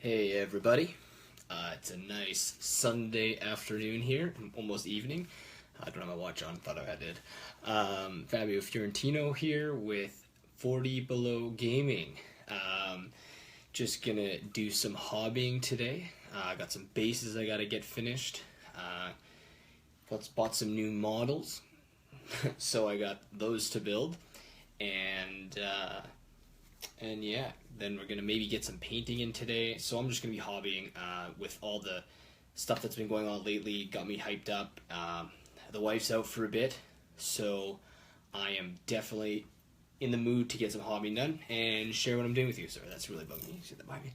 Hey everybody, it's a nice Sunday afternoon here, almost evening. I don't have my watch on, thought I did. Fabio Fiorentino here with 40 Below Gaming. Just gonna do some hobbying today. I got some bases I gotta get finished. Bought some new models, so I got those to build. And yeah, then we're gonna maybe get some painting in today. So I'm just gonna be hobbying with all the stuff that's been going on lately. Got me hyped up. The wife's out for a bit, so I am definitely in the mood to get some hobbying done and share what I'm doing with you. Sorry, that's really bugging me. See that by me.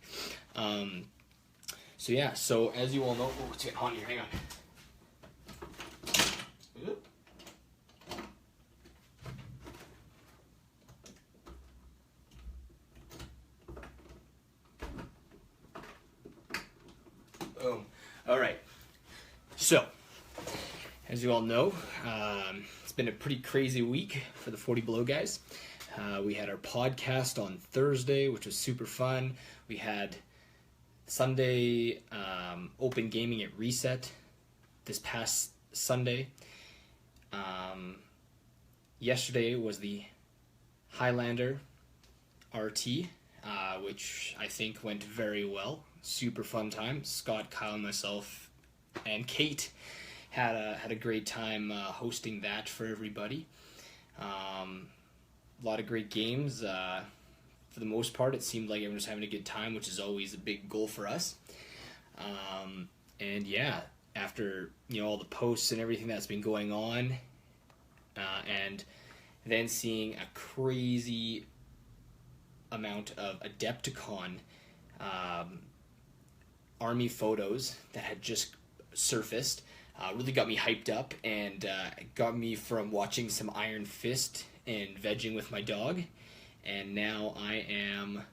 So yeah. So as you all know, oh, it's getting hot in here. Hang on. Oop. Boom. All right. So, as you all know, it's been a pretty crazy week for the 40 Below guys. We had our podcast on Thursday, which was super fun. We had Sunday open gaming at Reset this past Sunday. Yesterday was the Highlander RT, which I think went very well. Super fun time. Scott, Kyle, myself, and Kate had a great time hosting that for everybody. A lot of great games. For the most part, it seemed like everyone was having a good time, which is always a big goal for us. And yeah, after all the posts and everything that's been going on, and then seeing a crazy amount of Adepticon army photos that had just surfaced, really got me hyped up and got me from watching some Iron Fist and vegging with my dog, and now I am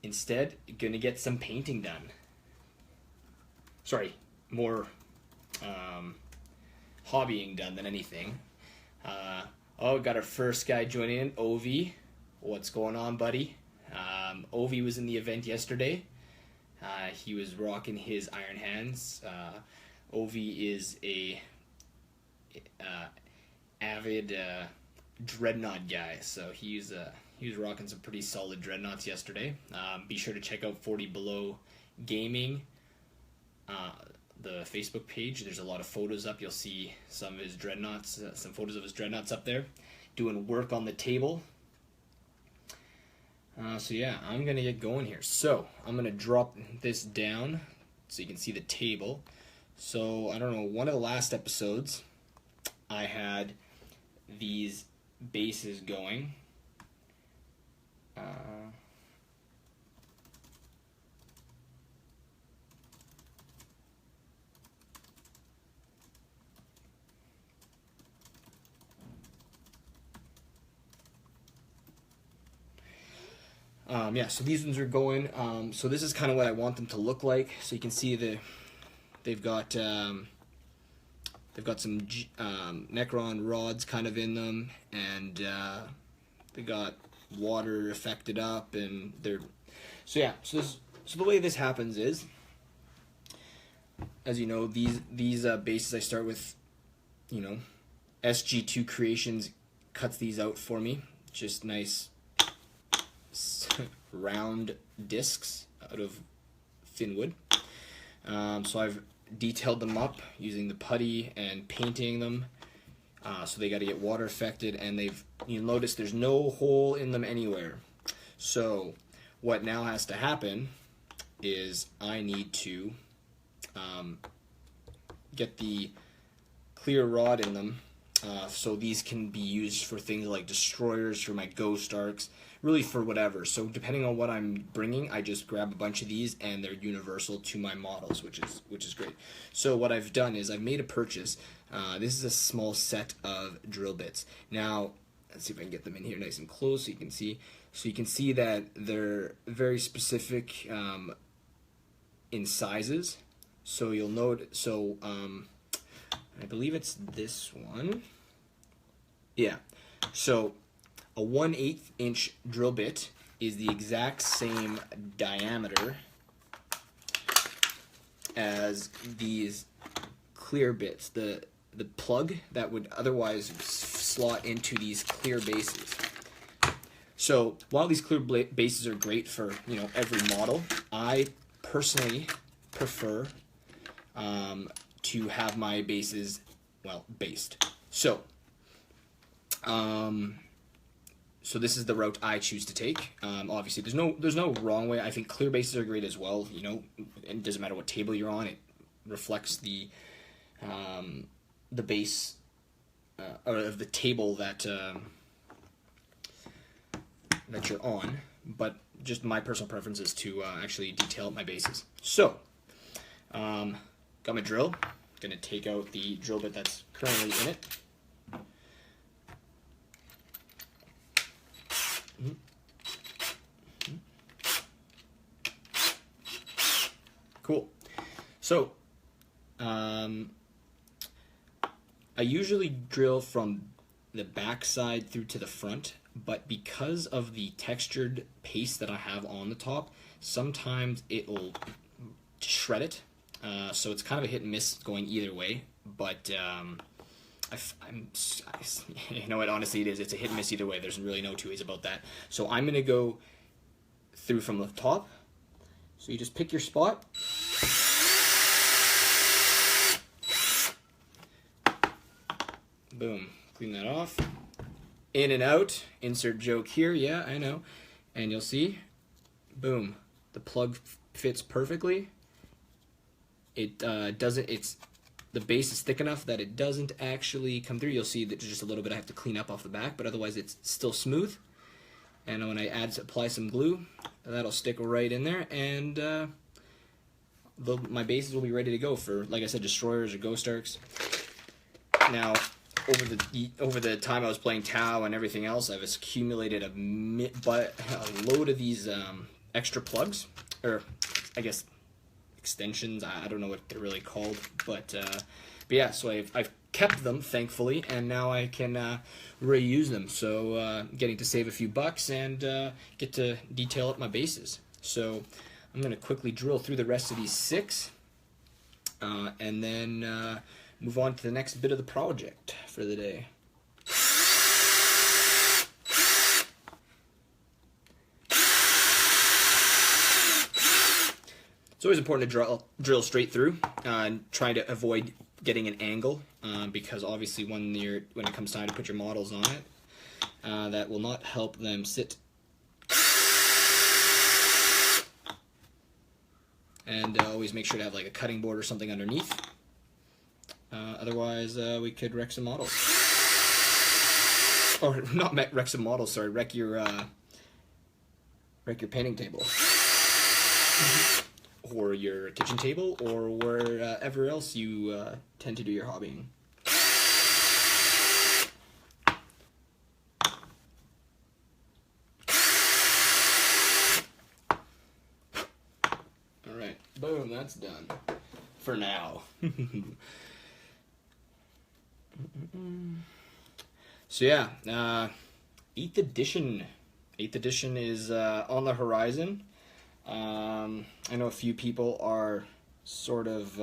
instead gonna get some painting done. Sorry, more hobbying done than anything. Got our first guy joining in, Ovi. What's going on, buddy? Ovi was in the event yesterday. He was rocking his Iron Hands. Ovi is a avid dreadnought guy, so he was rocking some pretty solid dreadnoughts yesterday. Be sure to check out 40 Below Gaming, the Facebook page. There's a lot of photos up. You'll see some of his dreadnoughts, some photos of his dreadnoughts up there, doing work on the table. So yeah, I'm gonna get going here. So I'm gonna drop this down so you can see the table. So I don't know, one of the last episodes I had these bases going. Yeah, so these ones are going. So this is kind of what I want them to look like. So you can see they've got some Necron rods kind of in them, and they got water affected up, and they're so the way this happens is, as you know, these bases I start with, SG2 Creations cuts these out for me, just nice round discs out of thin wood. So I've detailed them up using the putty and painting them. So they got to get water affected, and you'll notice there's no hole in them anywhere. So what now has to happen is I need to get the clear rod in them, so these can be used for things like destroyers, for my ghost arcs, really for whatever. So depending on what I'm bringing, I just grab a bunch of these, and they're universal to my models, which is great. So what I've done is I've made a purchase. This is a small set of drill bits. Now let's see if I can get them in here nice and close so you can see. So you can see that they're very specific in sizes. So you'll note. So I believe it's this one. Yeah. So a 1/8 inch drill bit is the exact same diameter as these clear bits, the plug that would otherwise slot into these clear bases. So while these clear bases are great for, you know, every model, I personally prefer to have my bases, well, based. So this is the route I choose to take. Obviously, there's no wrong way. I think clear bases are great as well. You know, it doesn't matter what table you're on. It reflects the base or of the table that you're on. But just my personal preference is to actually detail my bases. So, got my drill. Gonna take out the drill bit that's currently in it. Cool. So, I usually drill from the back side through to the front, but because of the textured paste that I have on the top, sometimes it'll shred it. So it's kind of a hit and miss going either way, but you know what, honestly it is. It's a hit and miss either way. There's really no two ways about that. So I'm going to go through from the top. So you just pick your spot. Boom. Clean that off. In and out. Insert joke here. Yeah, I know. And you'll see, boom, the plug fits perfectly. It doesn't, the base is thick enough that it doesn't actually come through. You'll see that there's just a little bit I have to clean up off the back, but otherwise it's still smooth. And when I apply some glue, that'll stick right in there, and my bases will be ready to go for, like I said, destroyers or ghost arcs. Now, over the time I was playing Tau and everything else, I've accumulated a load of these extra plugs, or I guess extensions. I don't know what they're really called, but yeah. So I've kept them, thankfully, and now I can reuse them. So getting to save a few bucks and get to detail up my bases. So I'm going to quickly drill through the rest of these 6, and then move on to the next bit of the project for the day. It's always important to drill straight through, trying to avoid getting an angle, because obviously when it comes time to put your models on it, that will not help them sit. And always make sure to have like a cutting board or something underneath. Otherwise, we could wreck some models. Or not wreck some models. Sorry, wreck your painting table, or your kitchen table, or wherever else you tend to do your hobbying. All right, boom, that's done for now. So yeah, 8th edition. 8th edition is on the horizon. I know a few people are sort of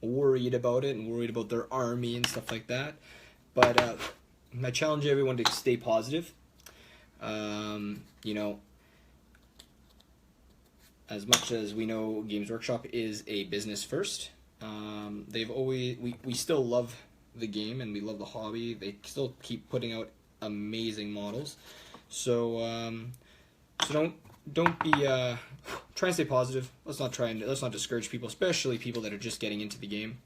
worried about it and worried about their army and stuff like that. But I challenge everyone to stay positive. You know, as much as we know Games Workshop is a business first, we still love the game and we love the hobby. They still keep putting out amazing models. So don't be try and stay positive. Let's not discourage people, especially people that are just getting into the game.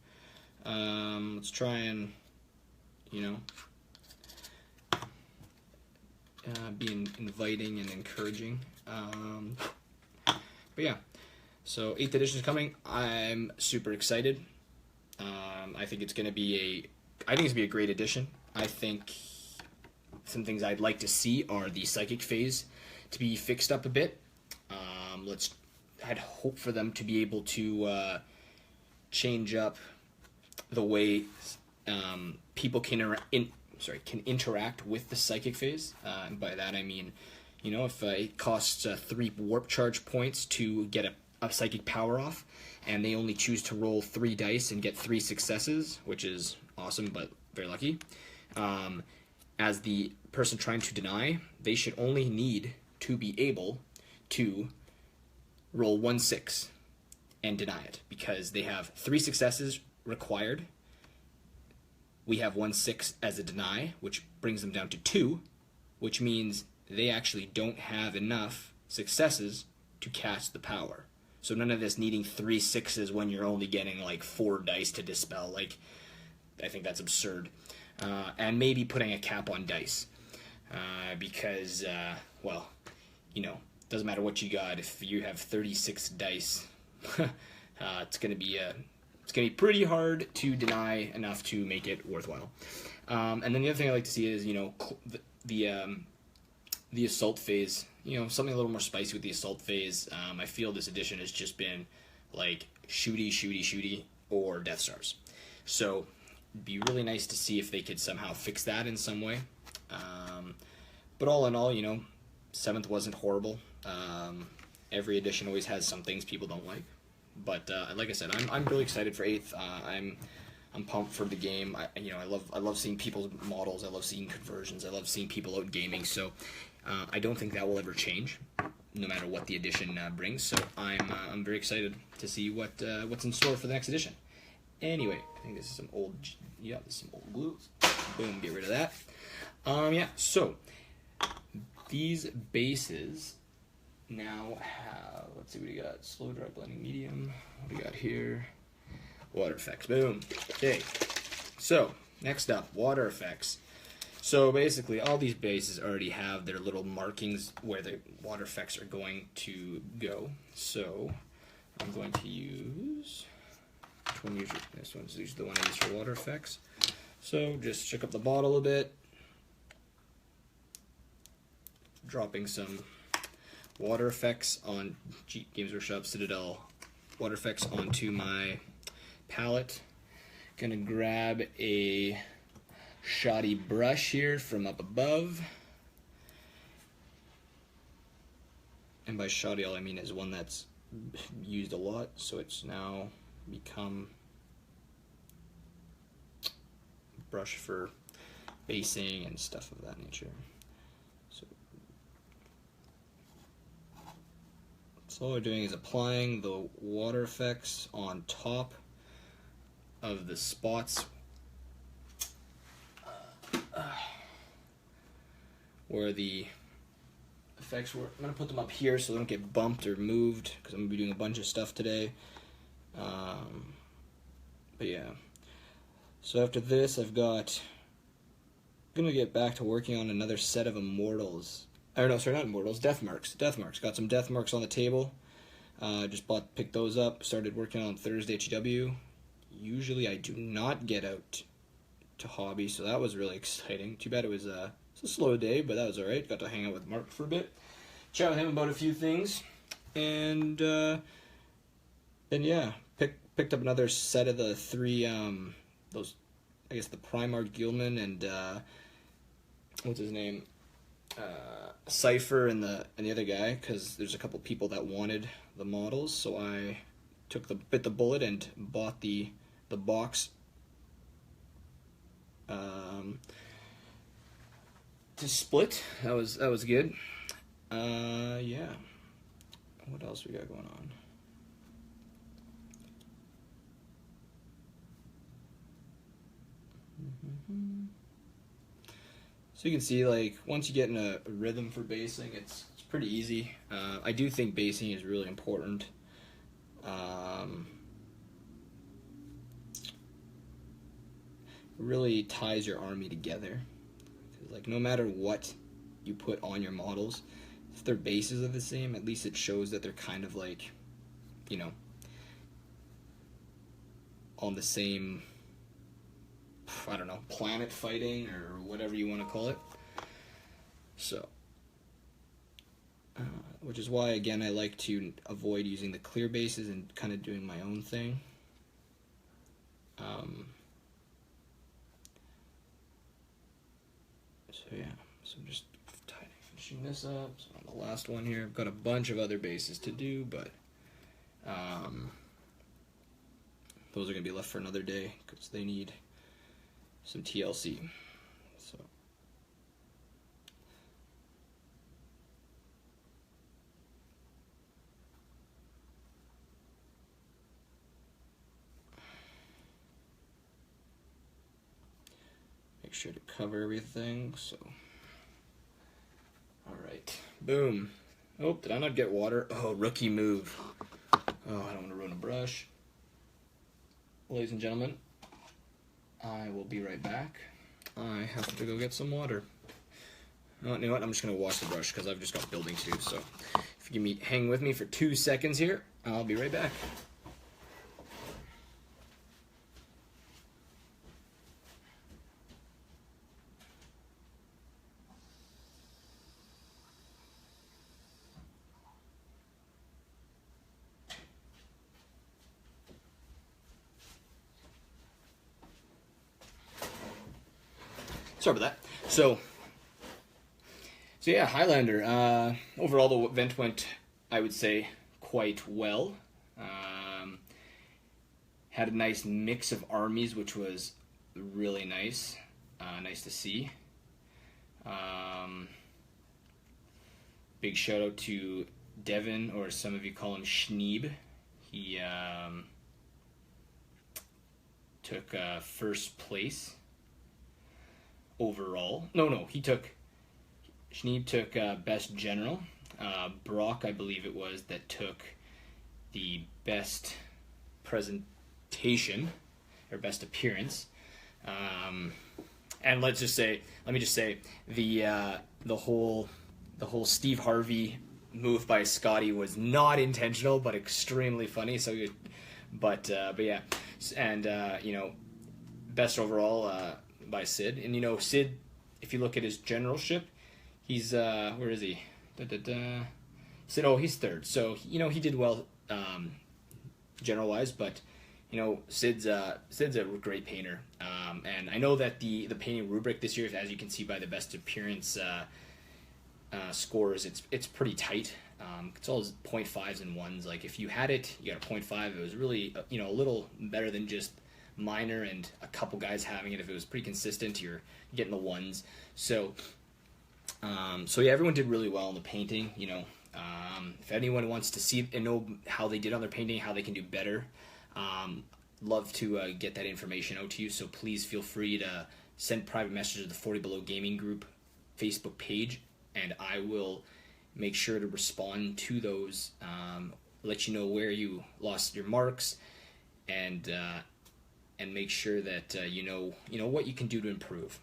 Let's try and, you know, be inviting and encouraging. But yeah, so 8th edition is coming. I'm super excited. I think it's gonna be a great edition. I think some things I'd like to see are the psychic phase to be fixed up a bit. I'd hope for them to be able to change up the way people can interact with the psychic phase. And by that I mean, you know, if it costs 3 warp charge points to get a psychic power off, and they only choose to roll 3 dice and get 3 successes, which is awesome, but very lucky. As the person trying to deny, they should only need to be able to roll 1/6 and deny it, because they have 3 successes required. We have 1/6 as a deny, which brings them down to 2, which means they actually don't have enough successes to cast the power. So none of this needing 3 6s when you're only getting like 4 dice to dispel. Like, I think that's absurd. And maybe putting a cap on dice, because well, you know, doesn't matter what you got. If you have 36 dice, it's gonna be pretty hard to deny enough to make it worthwhile. And then the other thing I like to see is, you know, the assault phase. You know, something a little more spicy with the assault phase. I feel this edition has just been like shooty, or Death Stars. So it'd be really nice to see if they could somehow fix that in some way. But all in all, you know, 7th wasn't horrible. Every edition always has some things people don't like. But like I said, I'm really excited for 8th. I'm pumped for the game. I love seeing people's models. I love seeing conversions. I love seeing people out gaming. So I don't think that will ever change, no matter what the edition brings. So I'm very excited to see what's in store for the next edition. Anyway, I think this is some old glue. Boom, get rid of that. Yeah. So these bases now have, let's see what we got. Slow dry blending medium. What do we got here? Water effects. Boom. Okay. So next up, water effects. So basically, all these bases already have their little markings where the water effects are going to go. So I'm going to use this one's usually the one I use for water effects. So just shook up the bottle a bit, dropping some water effects on Games Workshop Citadel water effects onto my palette. Gonna grab a shoddy brush here from up above, and by shoddy all I mean is one that's used a lot, so it's now become a brush for basing and stuff of that nature. So all we're doing is applying the water effects on top of the spots where the effects were. I'm going to put them up here so they don't get bumped or moved, because I'm going to be doing a bunch of stuff today. But yeah. So after this, I'm going to get back to working on another set of Immortals. Or no, sorry, not Immortals, Death Marks. Death Marks. Got some Death Marks on the table. Just picked those up. Started working on Thursday at GW. Usually I do not get out to hobby, so that was really exciting. Too bad it was a slow day, but that was alright. Got to hang out with Mark for a bit. Chat with him about a few things. And then yeah, picked up another set of the 3, those, I guess the Primarch Gilman and, what's his name? Cypher and the other guy, because there's a couple people that wanted the models, so I bit the bullet and bought the box to split. That was good. Yeah. What else we got going on? So you can see, like, once you get in a rhythm for basing, it's pretty easy. I do think basing is really important. Really ties your army together. 'Cause, like, no matter what you put on your models, if their bases are the same, at least it shows that they're kind of like, you know, on the same, I don't know, planet fighting or whatever you want to call it. So, which is why, again, I like to avoid using the clear bases and kind of doing my own thing. So yeah, so I'm just finishing this up. So on the last one here, I've got a bunch of other bases to do, but Those are going to be left for another day because they need some TLC. So make sure to cover everything. So all right, boom. Oh, did I not get water? Oh, rookie move. Oh, I don't want to ruin a brush. Ladies and gentlemen, I will be right back. I have to go get some water. Oh, you know what? I'm just going to wash the brush because I've just got building to do. So if you can hang with me for 2 seconds here, I'll be right back. Sorry about that. So yeah, Highlander. Overall, the event went, I would say, quite well. Had a nice mix of armies, which was really nice. Nice to see. Big shout out to Devin, or some of you call him Schneeb. He took first place overall. No, Schneeb took best general. Brock, I believe it was, that took the best presentation or best appearance. And let me just say the whole Steve Harvey move by Scotty was not intentional, but extremely funny. So, but yeah, and best overall by Sid. And Sid, if you look at his generalship, he's where is he? Sid, he's third. So he did well general wise, but Sid's a great painter. And I know that the painting rubric this year, as you can see by the best appearance scores, it's pretty tight. It's all 0.5s and 1s. Like if you had it, you got a 0.5. It was really a little better than just minor and a couple guys having it. If it was pretty consistent, you're getting the 1s. So yeah, everyone did really well in the painting. If anyone wants to see and know how they did on their painting, how they can do better, love to get that information out to you. So please feel free to send private messages to the 40 Below Gaming Group Facebook page, and I will make sure to respond to those, let you know where you lost your marks, and make sure that you know what you can do to improve.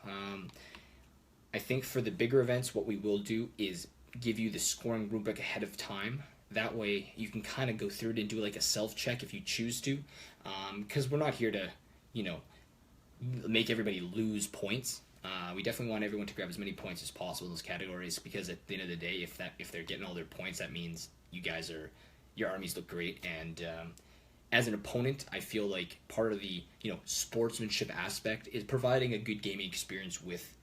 I think for the bigger events, what we will do is give you the scoring rubric ahead of time. That way you can kind of go through it and do like a self-check if you choose to, because we're not here to make everybody lose points. We definitely want everyone to grab as many points as possible in those categories, because at the end of the day, if they're getting all their points, that means your armies look great. And as an opponent, I feel like part of the sportsmanship aspect is providing a good gaming experience with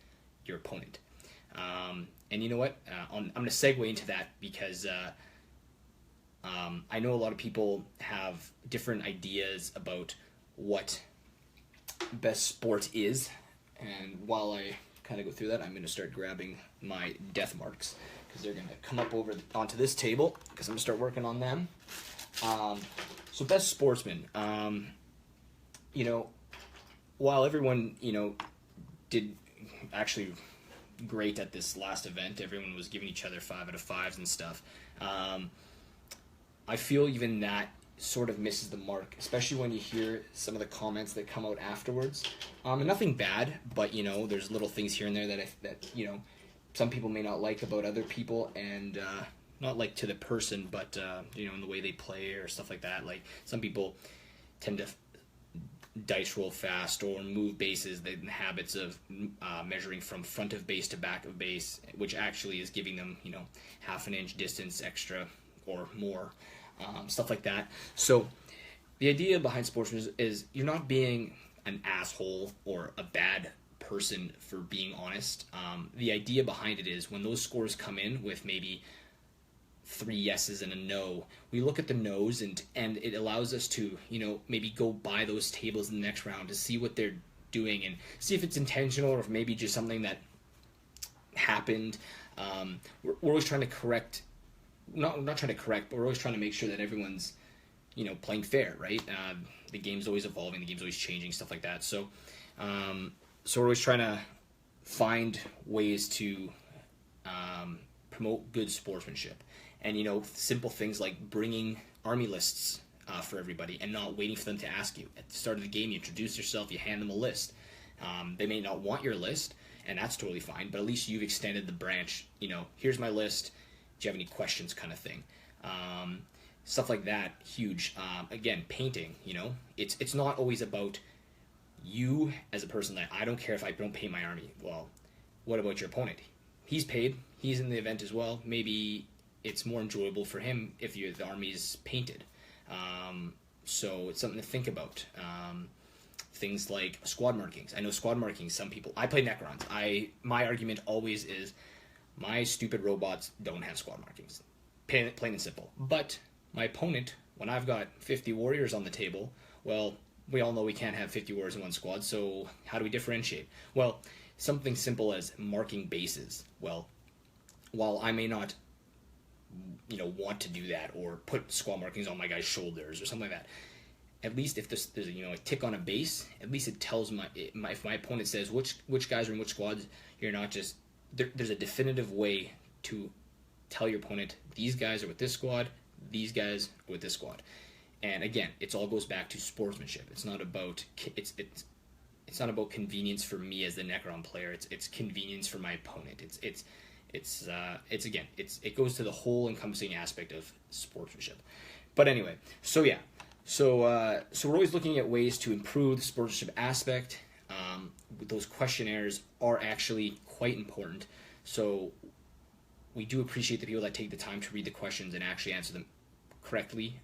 your opponent. And you know what? I'm going to segue into that because I know a lot of people have different ideas about what best sport is. And while I kind of go through that, I'm going to start grabbing my death marks, because they're going to come up onto this table, because I'm going to start working on them. So best sportsman. While everyone, did actually great at this last event, everyone was giving each other 5 out of 5s and stuff. I feel even that sort of misses the mark, especially when you hear some of the comments that come out afterwards. And nothing bad, but there's little things here and there that some people may not like about other people, and not like to the person, but in the way they play or stuff like that. Like some people tend to dice roll fast or move bases, the habits of measuring from front of base to back of base, which actually is giving them half an inch distance extra or more, stuff like that. So the idea behind sportsmen is you're not being an asshole or a bad person for being honest. The idea behind it is when those scores come in with maybe 3 yeses and a no. We look at the no's, and it allows us to, maybe go buy those tables in the next round to see what they're doing and see if it's intentional or if maybe just something that happened. We're always trying to correct, not trying to correct, but we're always trying to make sure that everyone's, playing fair, right? The game's always evolving, the game's always changing, stuff like that. So we're always trying to find ways to promote good sportsmanship. And, simple things like bringing army lists for everybody and not waiting for them to ask you. At the start of the game, you introduce yourself, you hand them a list. They may not want your list, and that's totally fine, but at least you've extended the branch. Here's my list. Do you have any questions, kind of thing. Stuff like that, huge. Again, painting, it's not always about you as a person. That I don't care if I don't paint my army. Well, what about your opponent? He's paid. He's in the event as well. Maybe it's more enjoyable for him if the army is painted. So it's something to think about. Things like squad markings. I know squad markings, some people... I play Necrons. My argument always is my stupid robots don't have squad markings. Plain and simple. But my opponent, when I've got 50 warriors on the table, well, we all know we can't have 50 warriors in one squad, so how do we differentiate? Well, something simple as marking bases. Well, while I may not want to do that or put squad markings on my guy's shoulders or something like that, at least if there's a tick on a base, at least it tells if my opponent says which guys are in which squads, you're not just there's a definitive way to tell your opponent these guys are with this squad, these guys are with this squad. And again, it all goes back to sportsmanship. It's not about it's not about convenience for me as the Necron player. It's convenience for my opponent. It goes to the whole encompassing aspect of sportsmanship. But anyway, so yeah, so we're always looking at ways to improve the sportsmanship aspect. Those questionnaires are actually quite important. So we do appreciate the people that take the time to read the questions and actually answer them correctly.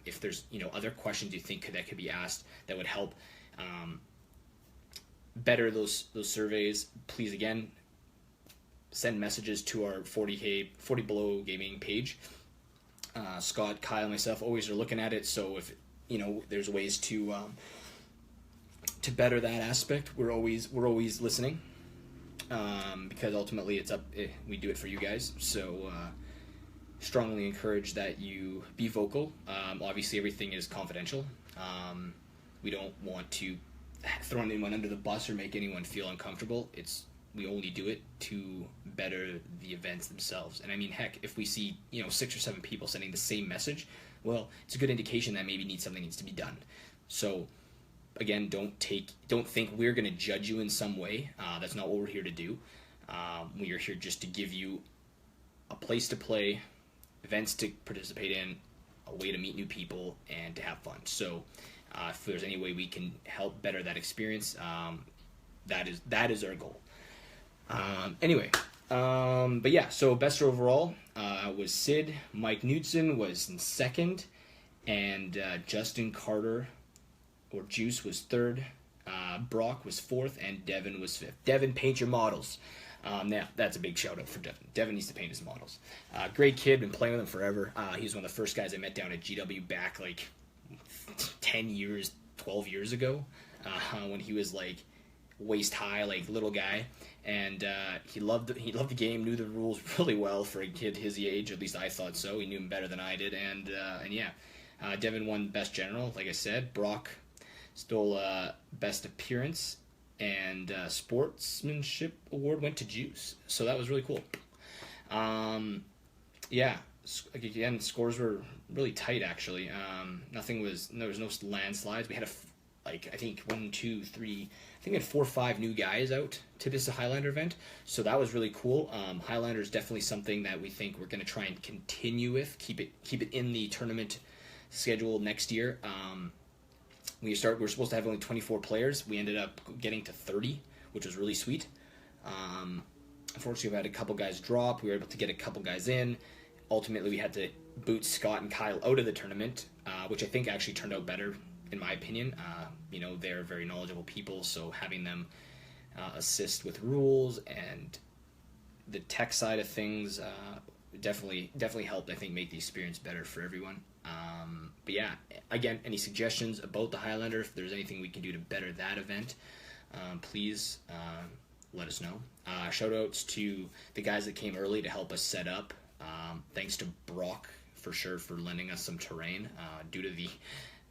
If there's other questions you think that could be asked that would help better those surveys, please again send messages to our 40 Below Gaming page. Scott, Kyle, and myself always are looking at it. So if there's ways to better that aspect, we're always listening. Because ultimately we do it for you guys. So strongly encourage that you be vocal. Obviously everything is confidential. We don't want to throw anyone under the bus or make anyone feel uncomfortable. We only do it to better the events themselves. And I mean, heck, if we see 6 or 7 people sending the same message, well, it's a good indication that maybe something needs to be done. So again, don't think we're going to judge you in some way. That's not what we're here to do. We are here just to give you a place to play, events to participate in, a way to meet new people, and to have fun. So if there's any way we can help better that experience, that is our goal. But yeah, so best overall was Sid. Mike Knudsen was in second, and Justin Carter or Juice was third. Brock was fourth, and Devin was fifth. Devin, paint your models. Now, that's a big shout out for Devin. Devin needs to paint his models. Great kid, been playing with him forever. He was one of the first guys I met down at GW back like 10 years, 12 years ago, when he was like waist high, like little guy. And he loved the game, knew the rules really well for a kid his age. At least I thought so. He knew him better than I did. And yeah, Devin won Best General, like I said. Brock stole Best Appearance, and Sportsmanship Award went to Juice. So that was really cool. Yeah, again, scores were really tight, actually. There was no landslides. We had I think 4 or 5 new guys out to this Highlander event. So that was really cool. Highlander is definitely something that we think we're going to try and continue with. Keep it in the tournament schedule next year. We were supposed to have only 24 players. We ended up getting to 30, which was really sweet. Unfortunately, we had a couple guys drop. We were able to get a couple guys in. Ultimately, we had to boot Scott and Kyle out of the tournament, which I think actually turned out better, in my opinion. They're very knowledgeable people, so having them assist with rules and the tech side of things definitely helped, I think, make the experience better for everyone. But yeah, again, any suggestions about the Highlander, if there's anything we can do to better that event, please let us know. Shout outs to the guys that came early to help us set up. Thanks to Brock for sure for lending us some terrain. Due to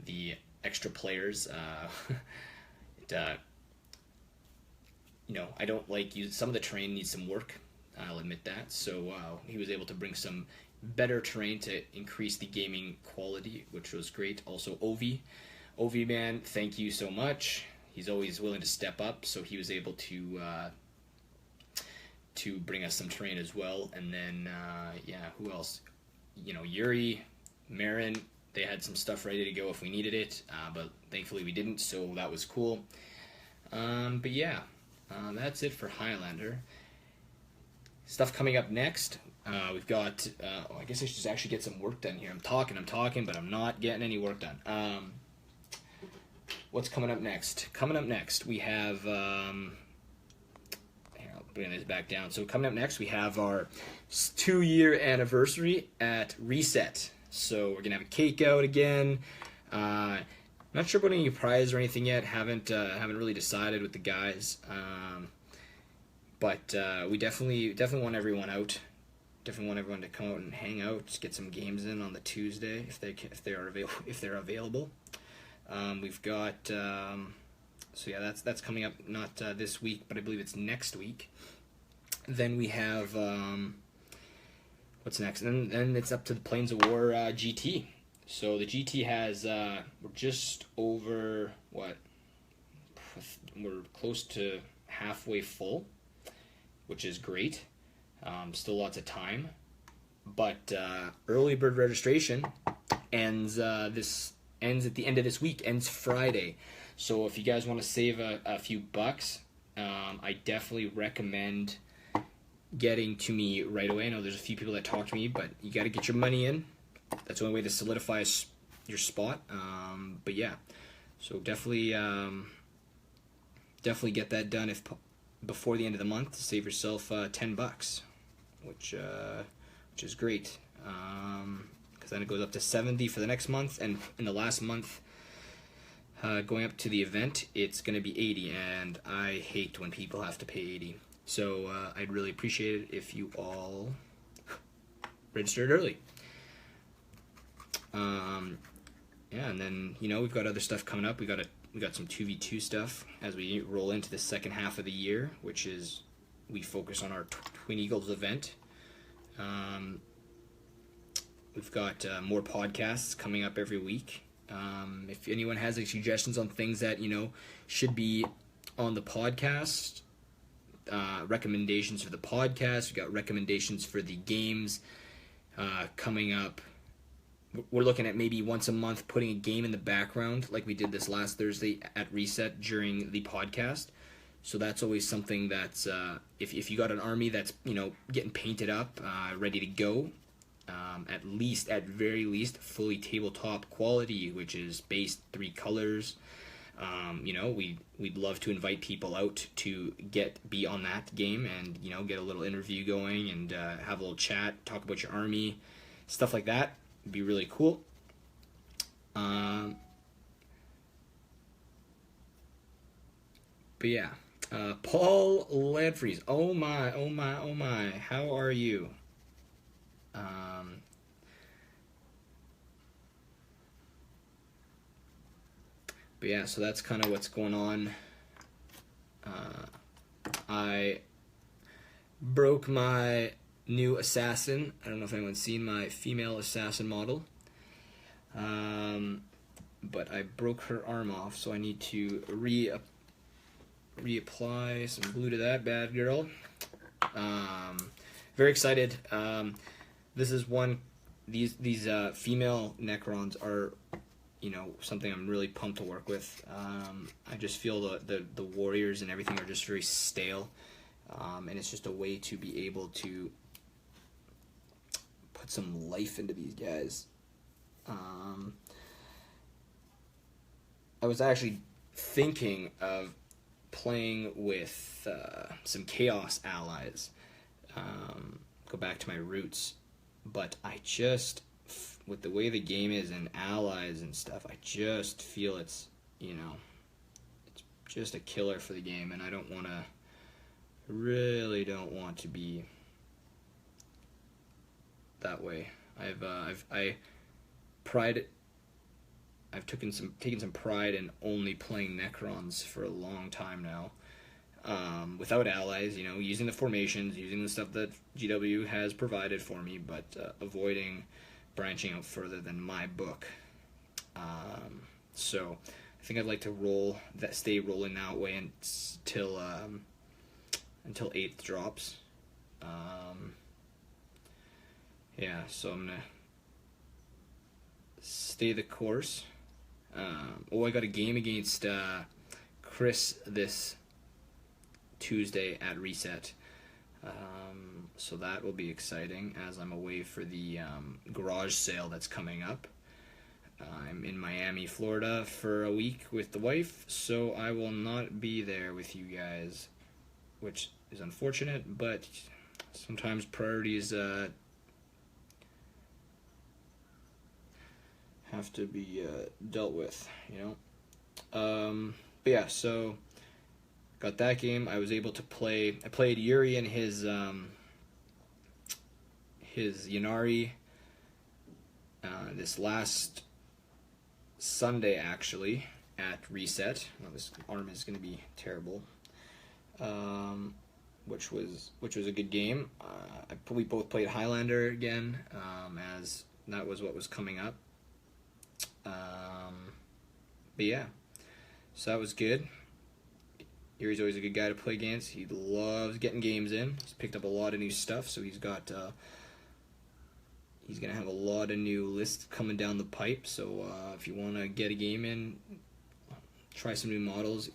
the extra players, I don't like use some of the terrain needs some work. I'll admit that. So he was able to bring some better terrain to increase the gaming quality, which was great. Also, Ovi man, thank you so much. He's always willing to step up, so he was able to bring us some terrain as well. And then who else? Yuri, Marin, they had some stuff ready to go if we needed it, but thankfully we didn't, so that was cool. But yeah, that's it for Highlander. Stuff coming up next. We've got. I guess I should just actually get some work done here. I'm talking, but I'm not getting any work done. What's coming up next? Coming up next, we have. Here, I'll bring this back down. So coming up next, we have our 2-year anniversary at Reset. So we're gonna have a cake out again. Not sure about any prize or anything yet. Haven't really decided with the guys. But we definitely want everyone out. Definitely want everyone to come out and hang out, just get some games in on the Tuesday if they're available. We've got so yeah, that's coming up not this week, but I believe it's next week. Then we have what's next? And then it's up to the Plains of War GT. So the GT has we're just over what? We're close to halfway full, which is great. Still lots of time, but early bird registration ends at the end of this week. Ends Friday, so if you guys want to save a few bucks, I definitely recommend getting to me right away. I know there's a few people that talk to me, but you got to get your money in. That's the only way to solidify your spot. But yeah, so definitely get that done before the end of the month to save yourself $10, which is great. Because then it goes up to 70 for the next month, and in the last month, going up to the event, it's going to be 80, and I hate when people have to pay 80. So I'd really appreciate it if you all registered early. Yeah, and then we've got other stuff coming up. We got some 2v2 stuff as we roll into the second half of the year, which is we focus on our Twin Eagles event. We've got more podcasts coming up every week. If anyone has any suggestions on things that should be on the podcast, recommendations for the podcast, we've got recommendations for the games coming up. We're looking at maybe once a month putting a game in the background like we did this last Thursday at Reset during the podcast. So that's always something that's, if you got an army that's, getting painted up, ready to go, at very least, fully tabletop quality, which is base 3 colors. We'd love to invite people out to be on that game and, get a little interview going and have a little chat, talk about your army, stuff like that. It'd be really cool. But yeah, Paul Ledfries. Oh my, how are you? But yeah, so that's kind of what's going on. I broke my new assassin. I don't know if anyone's seen my female assassin model. But I broke her arm off, so I need to reapply some glue to that bad girl. Very excited. This is these female Necrons are, something I'm really pumped to work with. I just feel the warriors and everything are just very stale, and it's just a way to be able to put some life into these guys. I was actually thinking of playing with some Chaos allies. Go back to my roots but I just, with the way the game is and allies and stuff, I just feel it's, it's just a killer for the game, and I don't want to, really don't want to be that way. I've taken some pride in only playing Necrons for a long time now, without allies. Using the formations, using the stuff that GW has provided for me, but avoiding branching out further than my book. So I think I'd like to stay rolling that way until 8th drops. Yeah, so I'm gonna stay the course. I got a game against Chris this Tuesday at Reset. So that will be exciting as I'm away for the garage sale that's coming up. I'm in Miami, Florida for a week with the wife, so I will not be there with you guys, which is unfortunate, but sometimes priorities have to be dealt with, But yeah, so got that game. I was able to play. I played Yuri and his Yanari this last Sunday, actually, at Reset. Oh, this arm is going to be terrible. Which was a good game. We both played Highlander again, as that was what was coming up. But yeah, so that was good. Yuri's always a good guy to play against. He loves getting games in. He's picked up a lot of new stuff, so he's got he's gonna have a lot of new lists coming down the pipe. So if you want to get a game in, try some new models,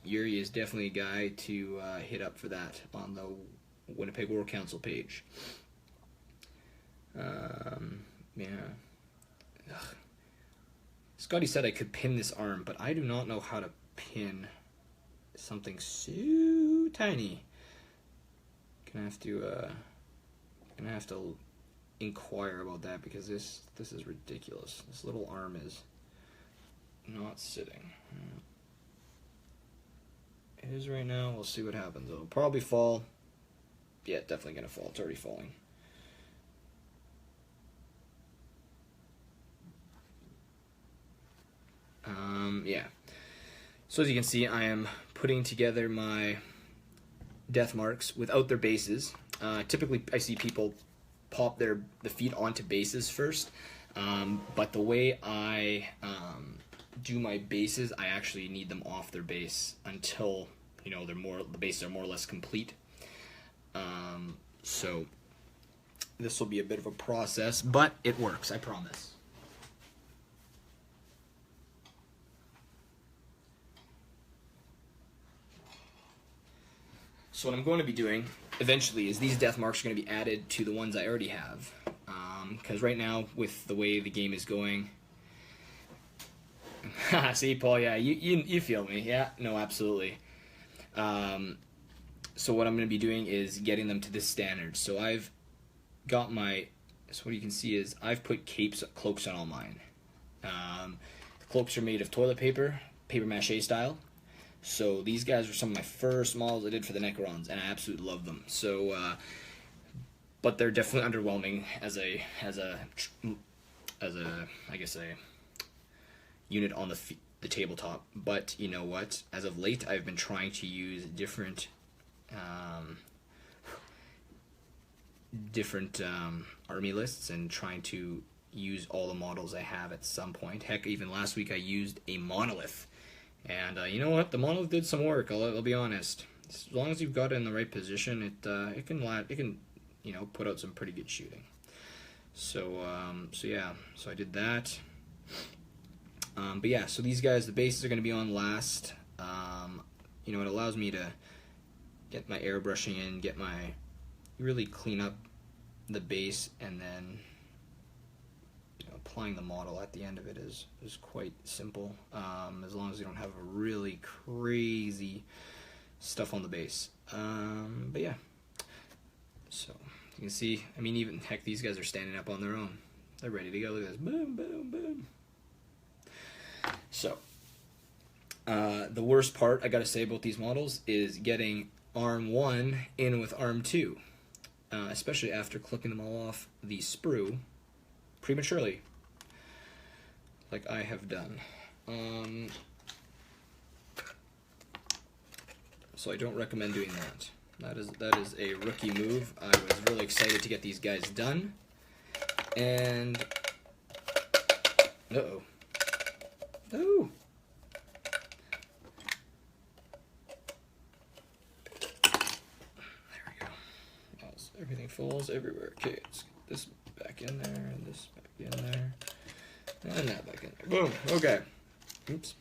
Yuri is definitely a guy to hit up for that on the Winnipeg War Council page. Yeah. Ugh. Scotty said I could pin this arm, but I do not know how to pin something so tiny. Gonna have to inquire about that, because this is ridiculous. This little arm is not sitting. It is right now. We'll see what happens. It'll probably fall. Yeah, definitely gonna fall. It's already falling. Yeah. So as you can see, I am putting together my death marks without their bases. Typically, I see people pop the feet onto bases first, but the way I do my bases, I actually need them off their base until the bases are more or less complete. So this will be a bit of a process, but it works, I promise. So what I'm going to be doing eventually is these death marks are going to be added to the ones I already have, because right now with the way the game is going, see, Paul, yeah, you feel me, yeah, no, absolutely. So what I'm going to be doing is getting them to this standard. So I've got so what you can see is I've put cloaks on all mine. The cloaks are made of toilet paper mache style. So these guys were some of my first models I did for the Necrons, and I absolutely love them. So, but they're definitely underwhelming as a I guess a unit on the tabletop. But you know what? As of late, I've been trying to use different army lists and trying to use all the models I have at some point. Heck, even last week I used a monolith. And you know what? The monolith did some work. I'll be honest. As long as you've got it in the right position, it can put out some pretty good shooting. So yeah. So I did that. But yeah. So these guys, the bases are going to be on last. It allows me to get my airbrushing in, really clean up the base, and then applying the model at the end of it is quite simple, as long as you don't have a really crazy stuff on the base. But yeah, so You can see, I mean, even, heck, these guys are standing up on their own. They're ready to go. Look at this. Boom, boom, boom. So, the worst part, I gotta say, about these models is getting Arm 1 in with Arm 2. Especially after clipping them all off the sprue prematurely, like I have done. So I don't recommend doing that. That is a rookie move. I was really excited to get these guys done, and oh, there we go. Everything falls everywhere. Okay, let's get this back in there, and this back in there, and that back in there. Boom. Okay. Oops.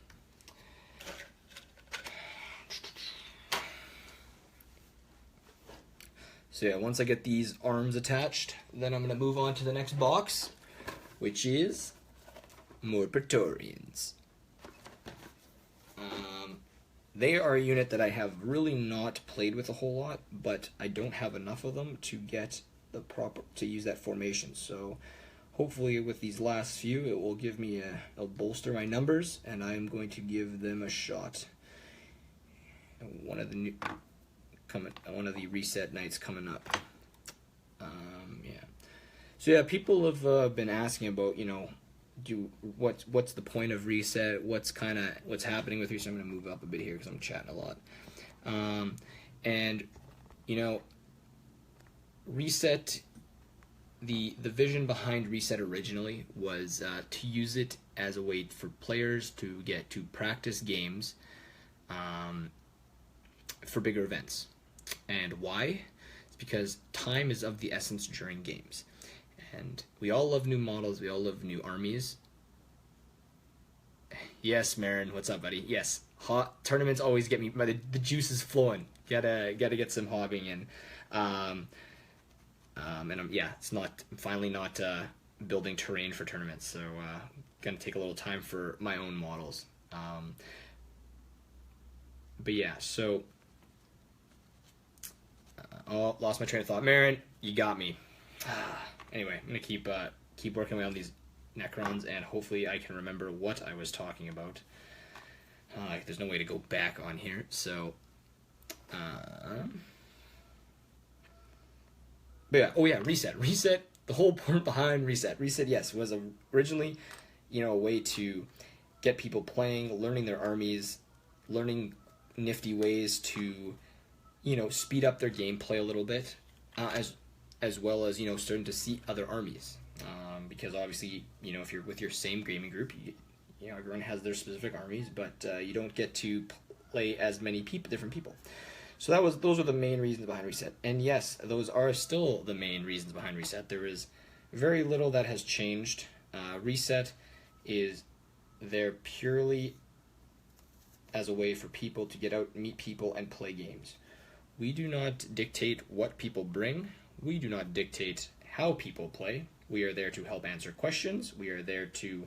So yeah, once I get these arms attached, then I'm going to move on to the next box, which is more Praetorians. They are a unit that I have really not played with a whole lot, but I don't have enough of them to get the to use that formation. So hopefully with these last few, it will give me it'll bolster my numbers, and I'm going to give them a shot. One of the reset nights coming up. Yeah. So yeah, people have been asking about, you know, what's the point of reset? What's happening with reset? I'm gonna move up a bit here because I'm chatting a lot. And you know, reset. The vision behind reset originally was to use it as a way for players to get to practice games for bigger events. And why? It's because time is of the essence during games. And we all love new models, we all love new armies. Yes, Marin, what's up, buddy? Yes, hot tournaments always get me, the juice is flowing. Gotta get some hobbing in. And I'm finally not building terrain for tournaments, so gonna take a little time for my own models. But yeah, so lost my train of thought. Marin, you got me. Anyway, I'm gonna keep working away on these Necrons, and hopefully I can remember what I was talking about. There's no way to go back on here, so but yeah, reset. The whole point behind reset, yes, was originally, you know, a way to get people playing, learning their armies, learning nifty ways to, you know, speed up their gameplay a little bit, as well as, you know, starting to see other armies. Because obviously, you know, if you're with your same gaming group, you know, everyone has their specific armies, but you don't get to play as many different people. So those are the main reasons behind reset. And yes, those are still the main reasons behind reset. There is very little that has changed. Reset is there purely as a way for people to get out, meet people, and play games. We do not dictate what people bring. We do not dictate how people play. We are there to help answer questions. We are there to,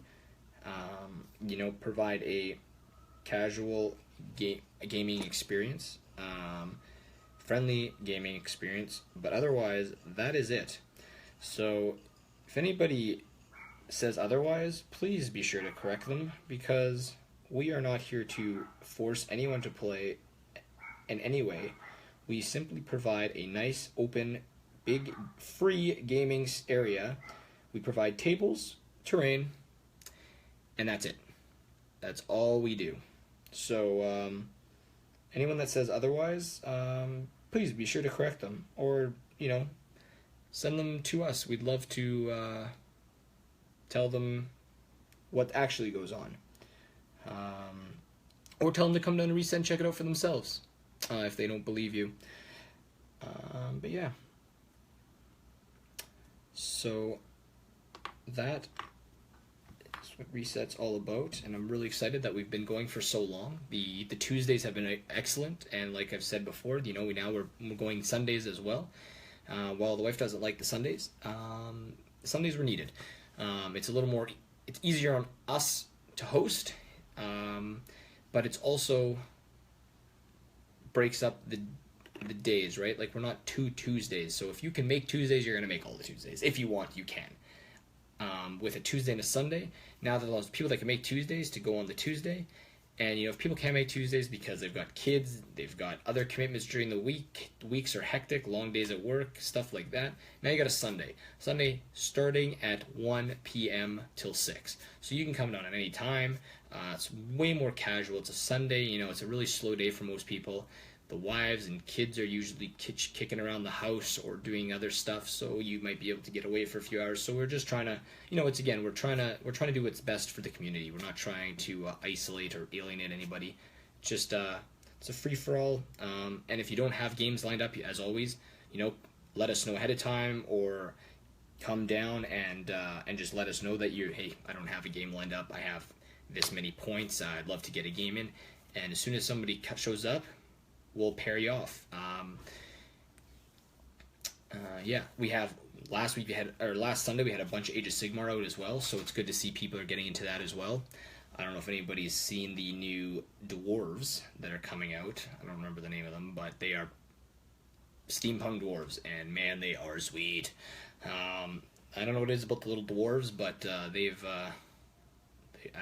you know, provide a casual gaming experience, friendly gaming experience. But otherwise, that is it. So, if anybody says otherwise, please be sure to correct them, because we are not here to force anyone to play in any way. We simply provide a nice, open, big, free gaming area. We provide tables, terrain, and that's it. That's all we do. So, anyone that says otherwise, please be sure to correct them, or, you know, send them to us. We'd love to tell them what actually goes on. Or tell them to come down to Reset and check it out for themselves, if they don't believe you. But yeah. So that is what Reset's all about, and I'm really excited that we've been going for so long. The Tuesdays have been excellent, and like I've said before, you know, we're going Sundays as well. While the wife doesn't like the Sundays, Sundays were needed. It's easier on us to host, but it's also breaks up the days, right? Like we're not two Tuesdays. So if you can make Tuesdays, you're gonna make all the Tuesdays. If you want, you can. With a Tuesday and a Sunday, now that there's people that can make Tuesdays to go on the Tuesday, and if people can't make Tuesdays because they've got kids, they've got other commitments during the week, weeks are hectic, long days at work, stuff like that. Now you got a Sunday. Sunday starting at 1 p.m. till 6. So you can come down at any time. It's way more casual. It's a Sunday, it's a really slow day for most people. The wives and kids are usually kicking around the house or doing other stuff, so you might be able to get away for a few hours. So we're just trying to, it's again, we're trying to do what's best for the community. We're not trying to isolate or alienate anybody. Just it's a free for all. And if you don't have games lined up, as always, let us know ahead of time or come down and just let us know that hey, I don't have a game lined up. I have this many points. I'd love to get a game in. And as soon as somebody shows up, we'll pair you off. We have last Sunday we had a bunch of Age of Sigmar out as well, so it's good to see people are getting into that as well. I don't know if anybody's seen the new dwarves that are coming out. I don't remember the name of them, but they are steampunk dwarves, and man, they are sweet. I don't know what it is about the little dwarves, but I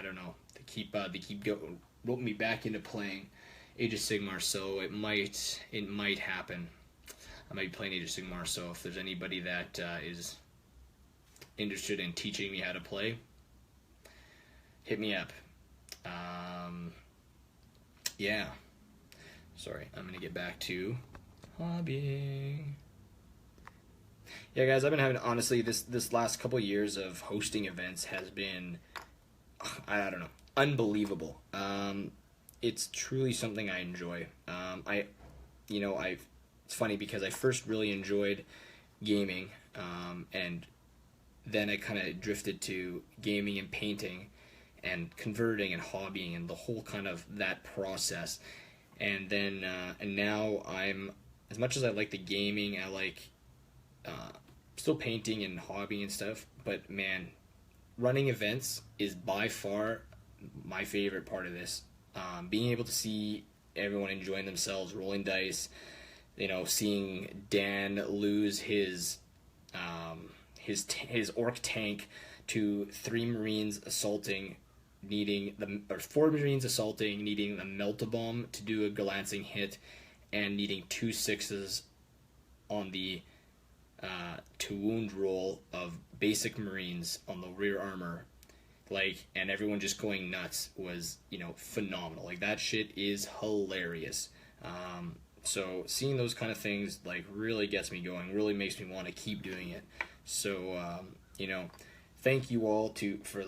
don't know. They keep roping me back into playing Age of Sigmar, so it might happen. I might be playing Age of Sigmar, so if there's anybody that is interested in teaching me how to play, hit me up. Yeah. Sorry, I'm gonna get back to hobbying. Yeah, guys, I've been having, honestly, this last couple years of hosting events has been, I don't know, unbelievable. It's truly something I enjoy. It's funny because I first really enjoyed gaming, and then I kind of drifted to gaming and painting and converting and hobbying and the whole kind of that process. And then, and now I'm, as much as I like the gaming, I like still painting and hobbying and stuff, but man, running events is by far my favorite part of this. Being able to see everyone enjoying themselves, rolling dice, seeing Dan lose his orc tank to 4 Marines assaulting, needing the melt-a-bomb to do a glancing hit, and needing 2 6s on the to wound roll of basic Marines on the rear armor, and everyone just going nuts was, phenomenal. Like, that shit is hilarious. So seeing those kind of things, really gets me going, really makes me want to keep doing it. So, thank you all for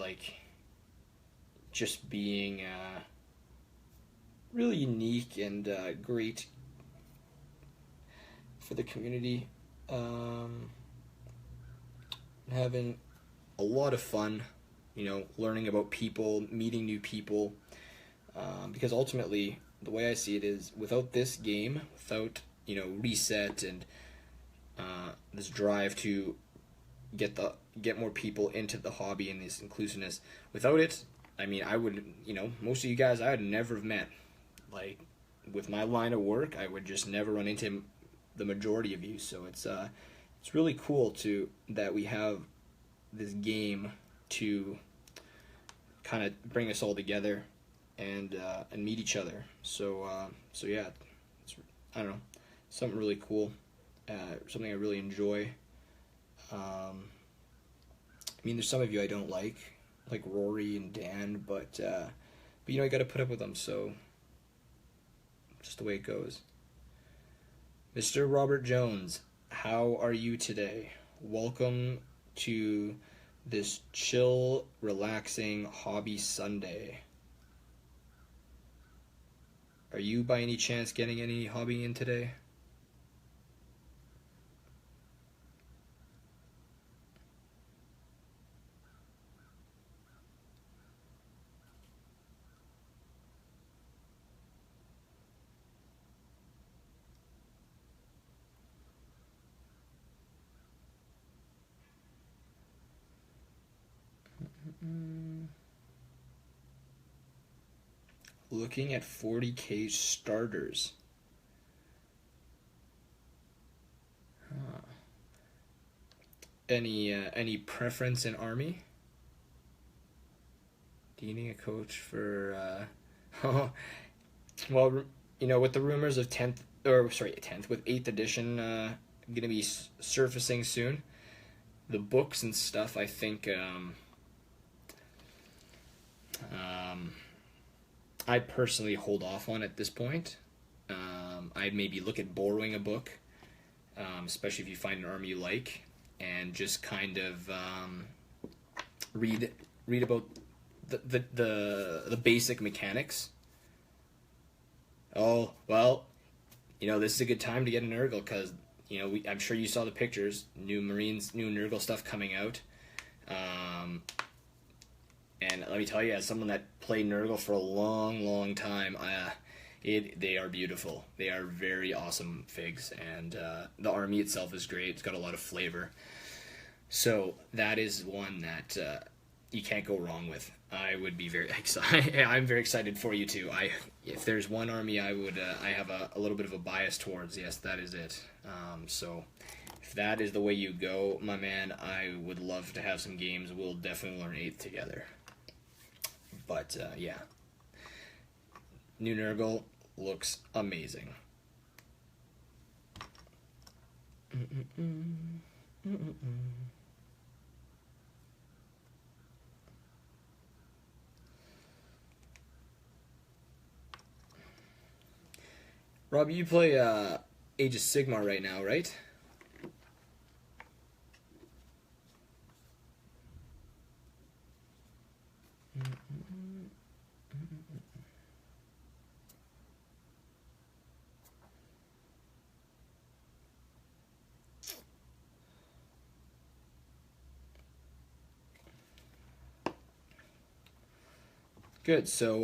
just being really unique and great for the community. Having a lot of fun, learning about people, meeting new people, because ultimately the way I see it is, without this game, without reset and this drive to get more people into the hobby and this inclusiveness, without it, I mean, I would, most of you guys I would never have met. With my line of work, I would just never run into the majority of you. So it's really cool that we have this game to kind of bring us all together and meet each other. So yeah, I don't know, something really cool, something I really enjoy. I mean, there's some of you I don't like Rory and Dan, but I got to put up with them. So just the way it goes. Mr. Robert Jones, how are you today? Welcome to this chill, relaxing hobby Sunday. Are you by any chance getting any hobby in today? Looking at 40k starters. Any preference in army? Do you need a coach for? Well, with the rumors of 10th, or sorry, 10th, with 8th edition going to be surfacing soon, the books and stuff, I think I personally hold off on at this point. I'd maybe look at borrowing a book, especially if you find an army you like, and just kind of read about the basic mechanics. Oh well, this is a good time to get an Nurgle because I'm sure you saw the pictures. New Nurgle stuff coming out. And let me tell you, as someone that played Nurgle for a long, long time, they are beautiful. They are very awesome figs, and the army itself is great. It's got a lot of flavor. So that is one that you can't go wrong with. I would be very excited. I'm very excited for you too. If there's one army I have a little bit of a bias towards, yes, that is it. So if that is the way you go, my man, I would love to have some games. We'll definitely learn 8th together. But yeah, new Nurgle looks amazing. Rob, you play Age of Sigmar right now, right? Good. So,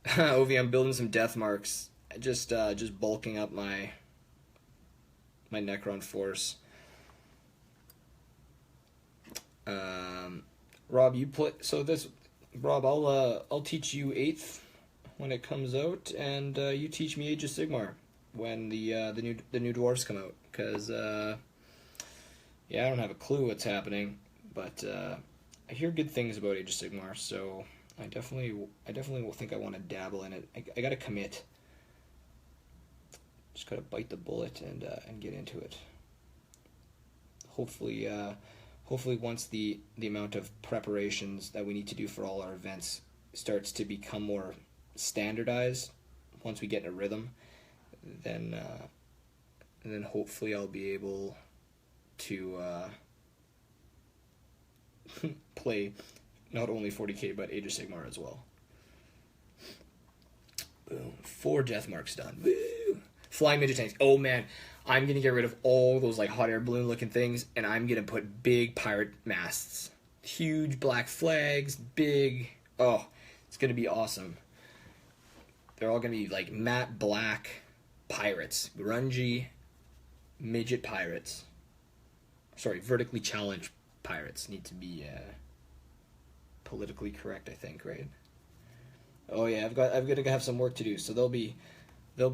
Ovi, I'm building some death marks. Just bulking up my Necron force. Rob, you play. So this, Rob, I'll teach you 8th when it comes out, and you teach me Age of Sigmar when the new dwarves come out. Cause yeah, I don't have a clue what's happening, but I hear good things about Age of Sigmar, so I definitely will think I want to dabble in it. I gotta commit. Just gotta bite the bullet and get into it. Hopefully once the amount of preparations that we need to do for all our events starts to become more standardized, once we get in a rhythm, then hopefully I'll be able to play not only 40k but Age of Sigmar as well. Boom. 4 death marks done. Woo! Flying midget tanks. Oh man, I'm gonna get rid of all those like hot air balloon looking things, and I'm gonna put big pirate masts, huge black flags, big. Oh, it's gonna be awesome. They're all gonna be like matte black pirates, grungy midget pirates. Sorry, vertically challenged pirates need to be politically correct, I think, right? Oh yeah, I've got to have some work to do, so they'll be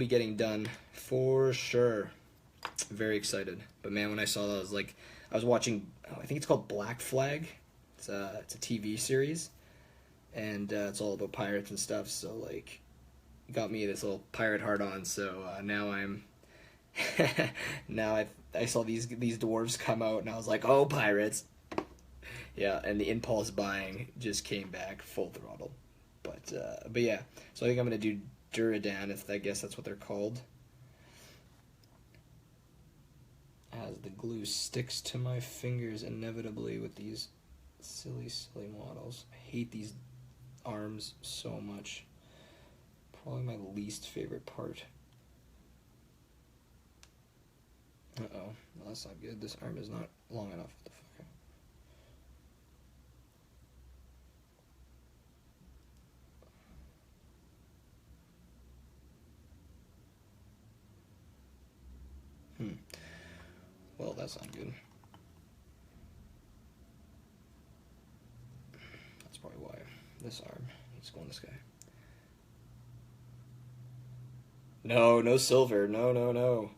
getting done for sure. Very excited. But man, when I saw that, I was watching. I think it's called Black Flag. It's a TV series, and it's all about pirates and stuff. So like, got me this little pirate heart on. So now I'm. Now I saw these dwarves come out, and I was like, oh, pirates. Yeah, and the impulse buying just came back full throttle. But yeah, so I think I'm gonna do Duradan, if I guess that's what they're called. As the glue sticks to my fingers inevitably with these silly models. I hate these arms so much. Probably my least favorite part. Uh-oh. Well, that's not good. This arm is not long enough. What the fuck? Well, that's not good. That's probably why. This arm needs to go on this guy. No silver. No.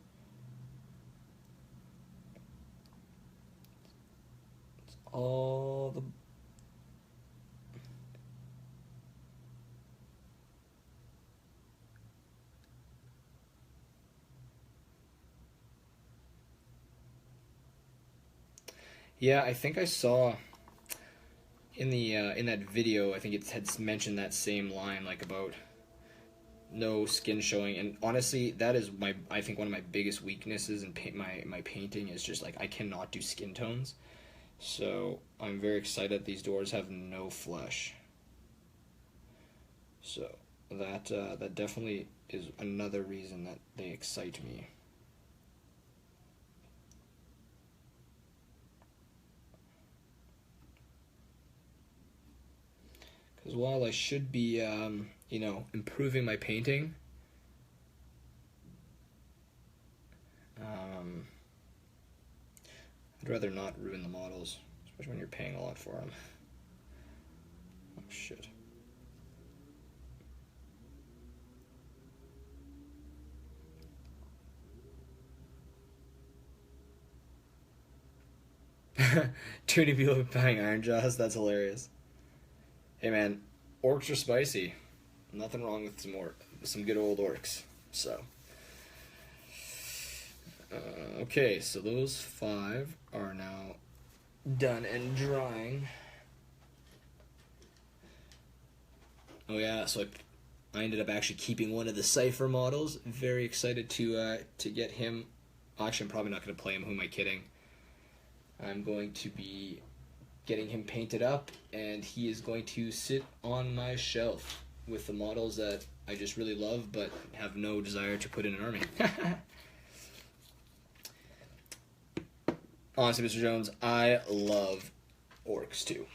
all the... Yeah, I think I saw in the in that video, I think it had mentioned that same line, like about no skin showing. And honestly, that is I think one of my biggest weaknesses in my painting is just like I cannot do skin tones. So I'm very excited that these doors have no flesh. So that definitely is another reason that they excite me. Because while I should be, improving my painting, I'd rather not ruin the models, especially when you're paying a lot for them. Oh, shit. Too many people buying Iron Jaws, that's hilarious. Hey man, orcs are spicy. Nothing wrong with some good old orcs. So, okay, so those 5 are now done and drying. Oh yeah, so I ended up actually keeping one of the Cypher models. Very excited to get him. Actually, I'm probably not going to play him. Who am I kidding? I'm going to be getting him painted up, and he is going to sit on my shelf with the models that I just really love but have no desire to put in an army. Honestly, Mr. Jones, I love orcs too.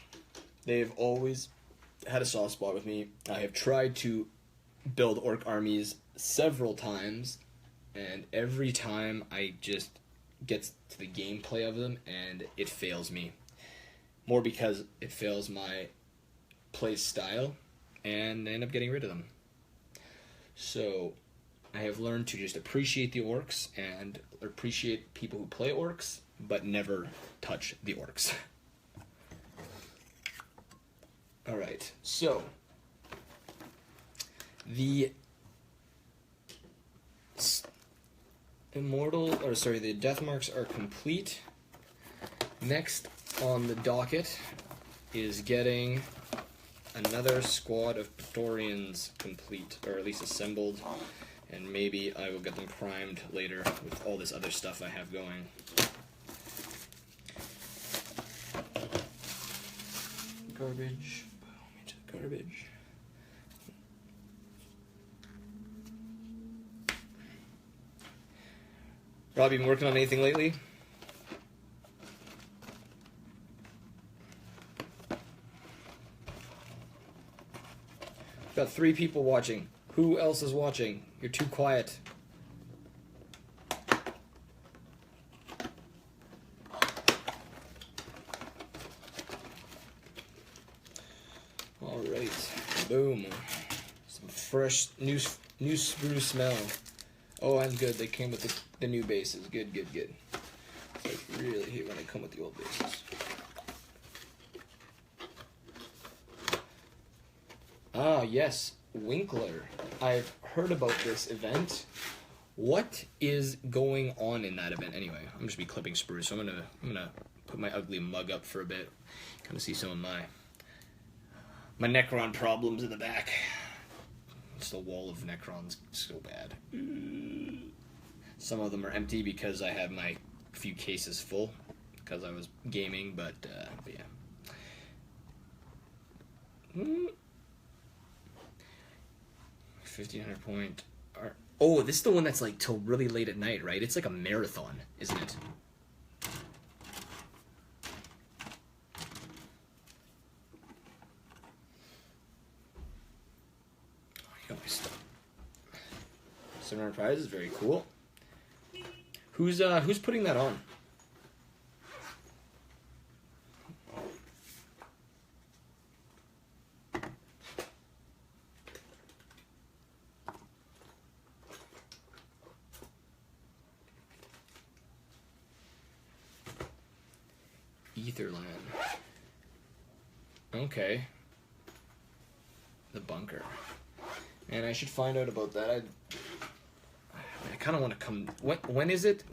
They've always had a soft spot with me. I have tried to build orc armies several times, and every time I just get to the gameplay of them and it fails me. More because it fails my play style, and I end up getting rid of them. So I have learned to just appreciate the orcs and appreciate people who play orcs, but never touch the orcs. Alright, so the the death marks are complete. Next on the docket is getting another squad of Praetorians complete, or at least assembled, and maybe I will get them primed later with all this other stuff I have going. Garbage. Boom, into the garbage. Rob, you been working on anything lately? Got 3 people watching. Who else is watching? You're too quiet. Alright. Boom. Some fresh, new spruce smell. Oh, I'm good. They came with the new bases. Good, good, good. I really hate when they come with the old bases. Ah, yes, Winkler. I've heard about this event. What is going on in that event? Anyway, I'm just be clipping spruce, so I'm gonna put my ugly mug up for a bit. Kind of see some of my Necron problems in the back. It's the wall of Necrons, so bad. Some of them are empty because I have my few cases full because I was gaming, but yeah. 1,500 point. Oh, this is the one that's like till really late at night, right? It's like a marathon, isn't it? Oh, you got my stuff. 700 prizes, very cool. Who's putting that on? Etherland. Okay. The bunker. And I should find out about that. I kind of want to come. When is it?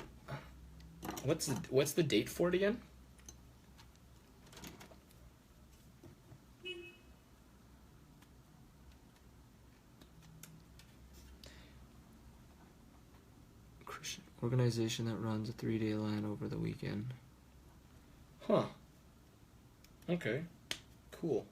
What's the date for it again? Christian organization that runs a 3-day LAN over the weekend. Huh. Okay. Cool.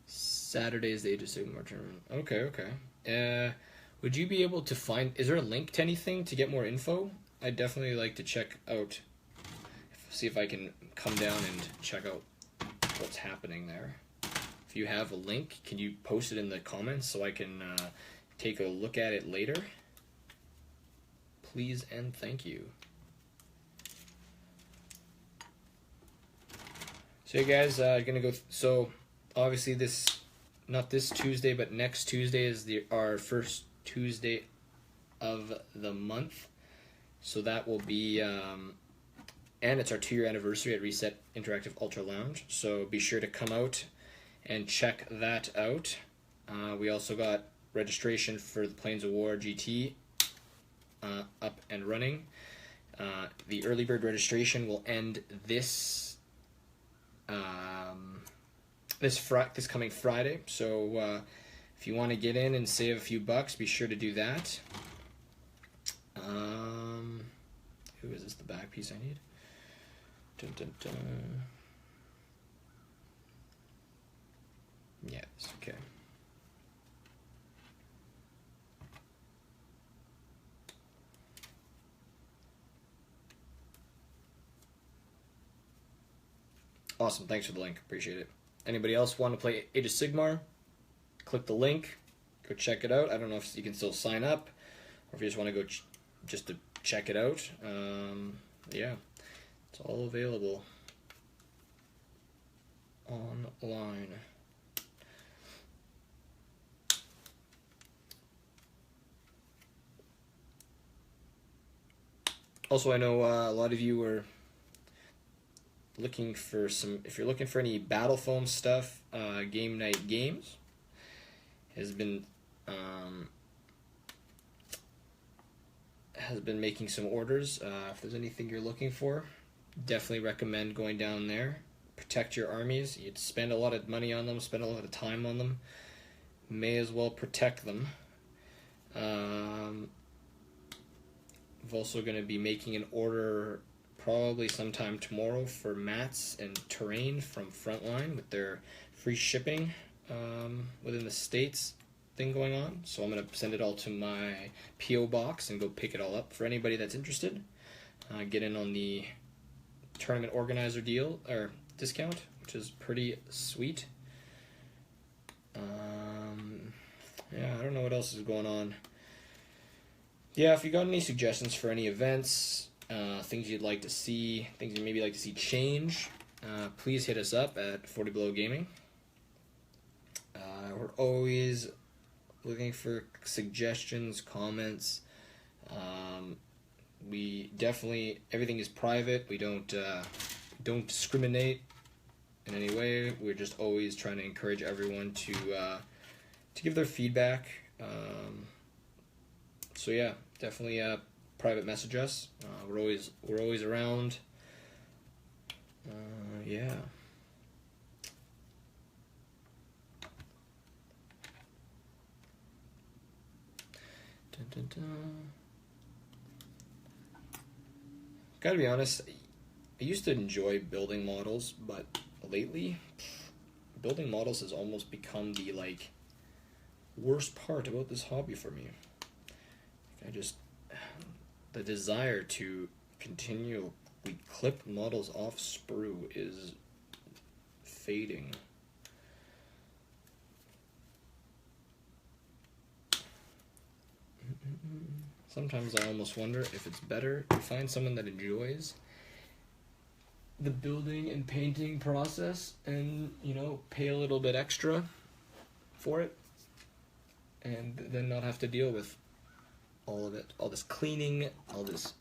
Saturday is the Age of Sigmar tournament. Okay, okay. Would you be able to find... Is there a link to anything to get more info? I'd definitely like to check out... See if I can come down and check out what's happening there. If you have a link, can you post it in the comments so I can take a look at it later? Please and thank you. So, guys, gonna go... So, obviously this... Not this Tuesday, but next Tuesday is our first Tuesday of the month. So that will be, and it's our 2-year anniversary at Reset Interactive Ultra Lounge. So be sure to come out and check that out. We also got registration for the Plains of War GT up and running. The early bird registration will end this coming Friday, so if you want to get in and save a few bucks, be sure to do that. Who is this? The back piece I need. Dun, dun, dun. Yes. Okay. Awesome. Thanks for the link. Appreciate it. Anybody else want to play Age of Sigmar? Click the link. Go check it out. I don't know if you can still sign up, or if you just want to go just to check it out. Yeah, it's all available online. Also, I know a lot of you were looking for some, if you're looking for any Battle Foam stuff, Game Night Games has been making some orders. If there's anything you're looking for, definitely recommend going down there. Protect your armies. You'd spend a lot of money on them, spend a lot of time on them. May as well protect them. I'm also going to be making an order probably sometime tomorrow for mats and terrain from Frontline with their free shipping within the States thing going on. So I'm going to send it all to my P.O. box and go pick it all up for anybody that's interested. Get in on the tournament organizer deal or discount, which is pretty sweet. Yeah, I don't know what else is going on. Yeah, if you got any suggestions for any events, things you'd like to see, things you'd maybe like to see change, please hit us up at 40 Below Gaming. We're always looking for suggestions, comments. We definitely, everything is private. We don't discriminate in any way. We're just always trying to encourage everyone to give their feedback. So yeah, definitely private message us. We're always around. Yeah. Dun, dun, dun. Gotta be honest, I used to enjoy building models, but lately, building models has almost become the worst part about this hobby for me. The desire to continually clip models off sprue is fading. Sometimes I almost wonder if it's better to find someone that enjoys the building and painting process and, pay a little bit extra for it, and then not have to deal with all of it, all this cleaning, all this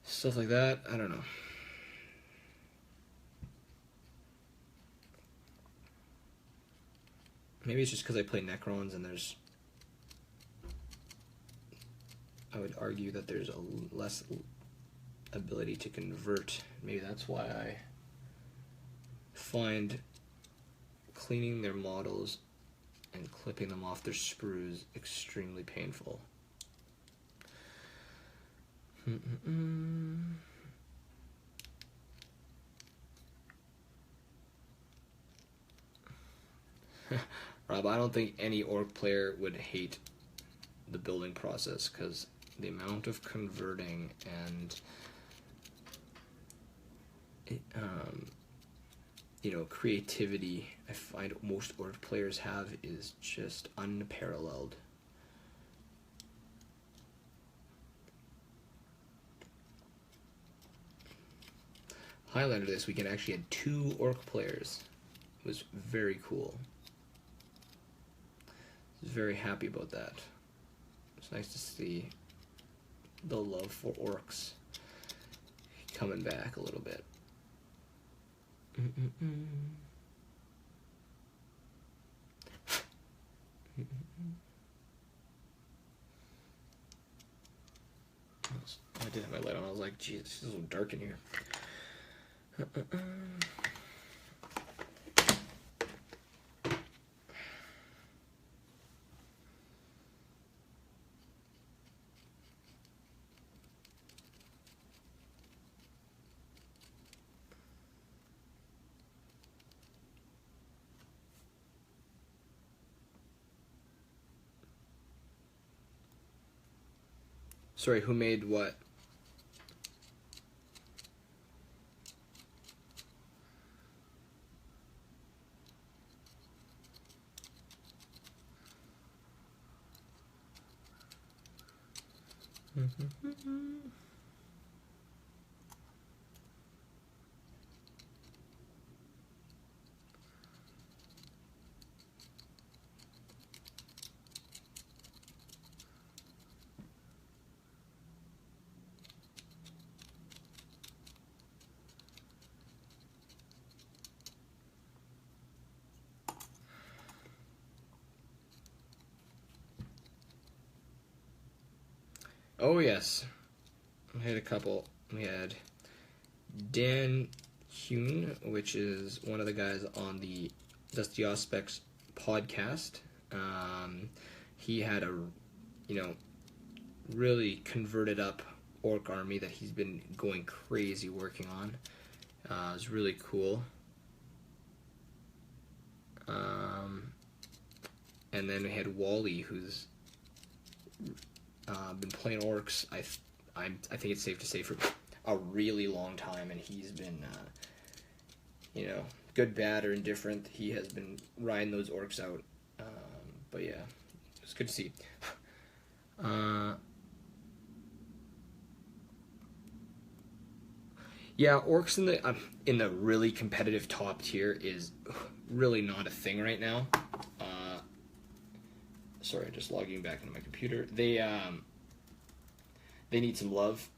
stuff like that. I don't know. Maybe it's just because I play Necrons and I would argue that there's a less ability to convert. Maybe that's why I find cleaning their models and clipping them off their sprues extremely painful. Rob, I don't think any orc player would hate the building process, because the amount of converting and creativity I find most orc players have is just unparalleled. Highlander this weekend actually had 2 orc players. It was very cool. I was very happy about that. It's nice to see the love for orcs coming back a little bit. I did have my light on. I was like, geez, it's so dark in here. Sorry, who made what? Oh yes, I had a couple. We had Dan Hune, which is one of the guys on the Dusty Aspects podcast. He had a, really converted up orc army that he's been going crazy working on. It was really cool. And then we had Wally, who's been playing orcs. I think it's safe to say for a really long time, and he's been, good, bad, or indifferent. He has been riding those orcs out. But yeah, it's good to see. Yeah, orcs in the really competitive top tier is really not a thing right now. Sorry, just logging back into my computer. They need some love,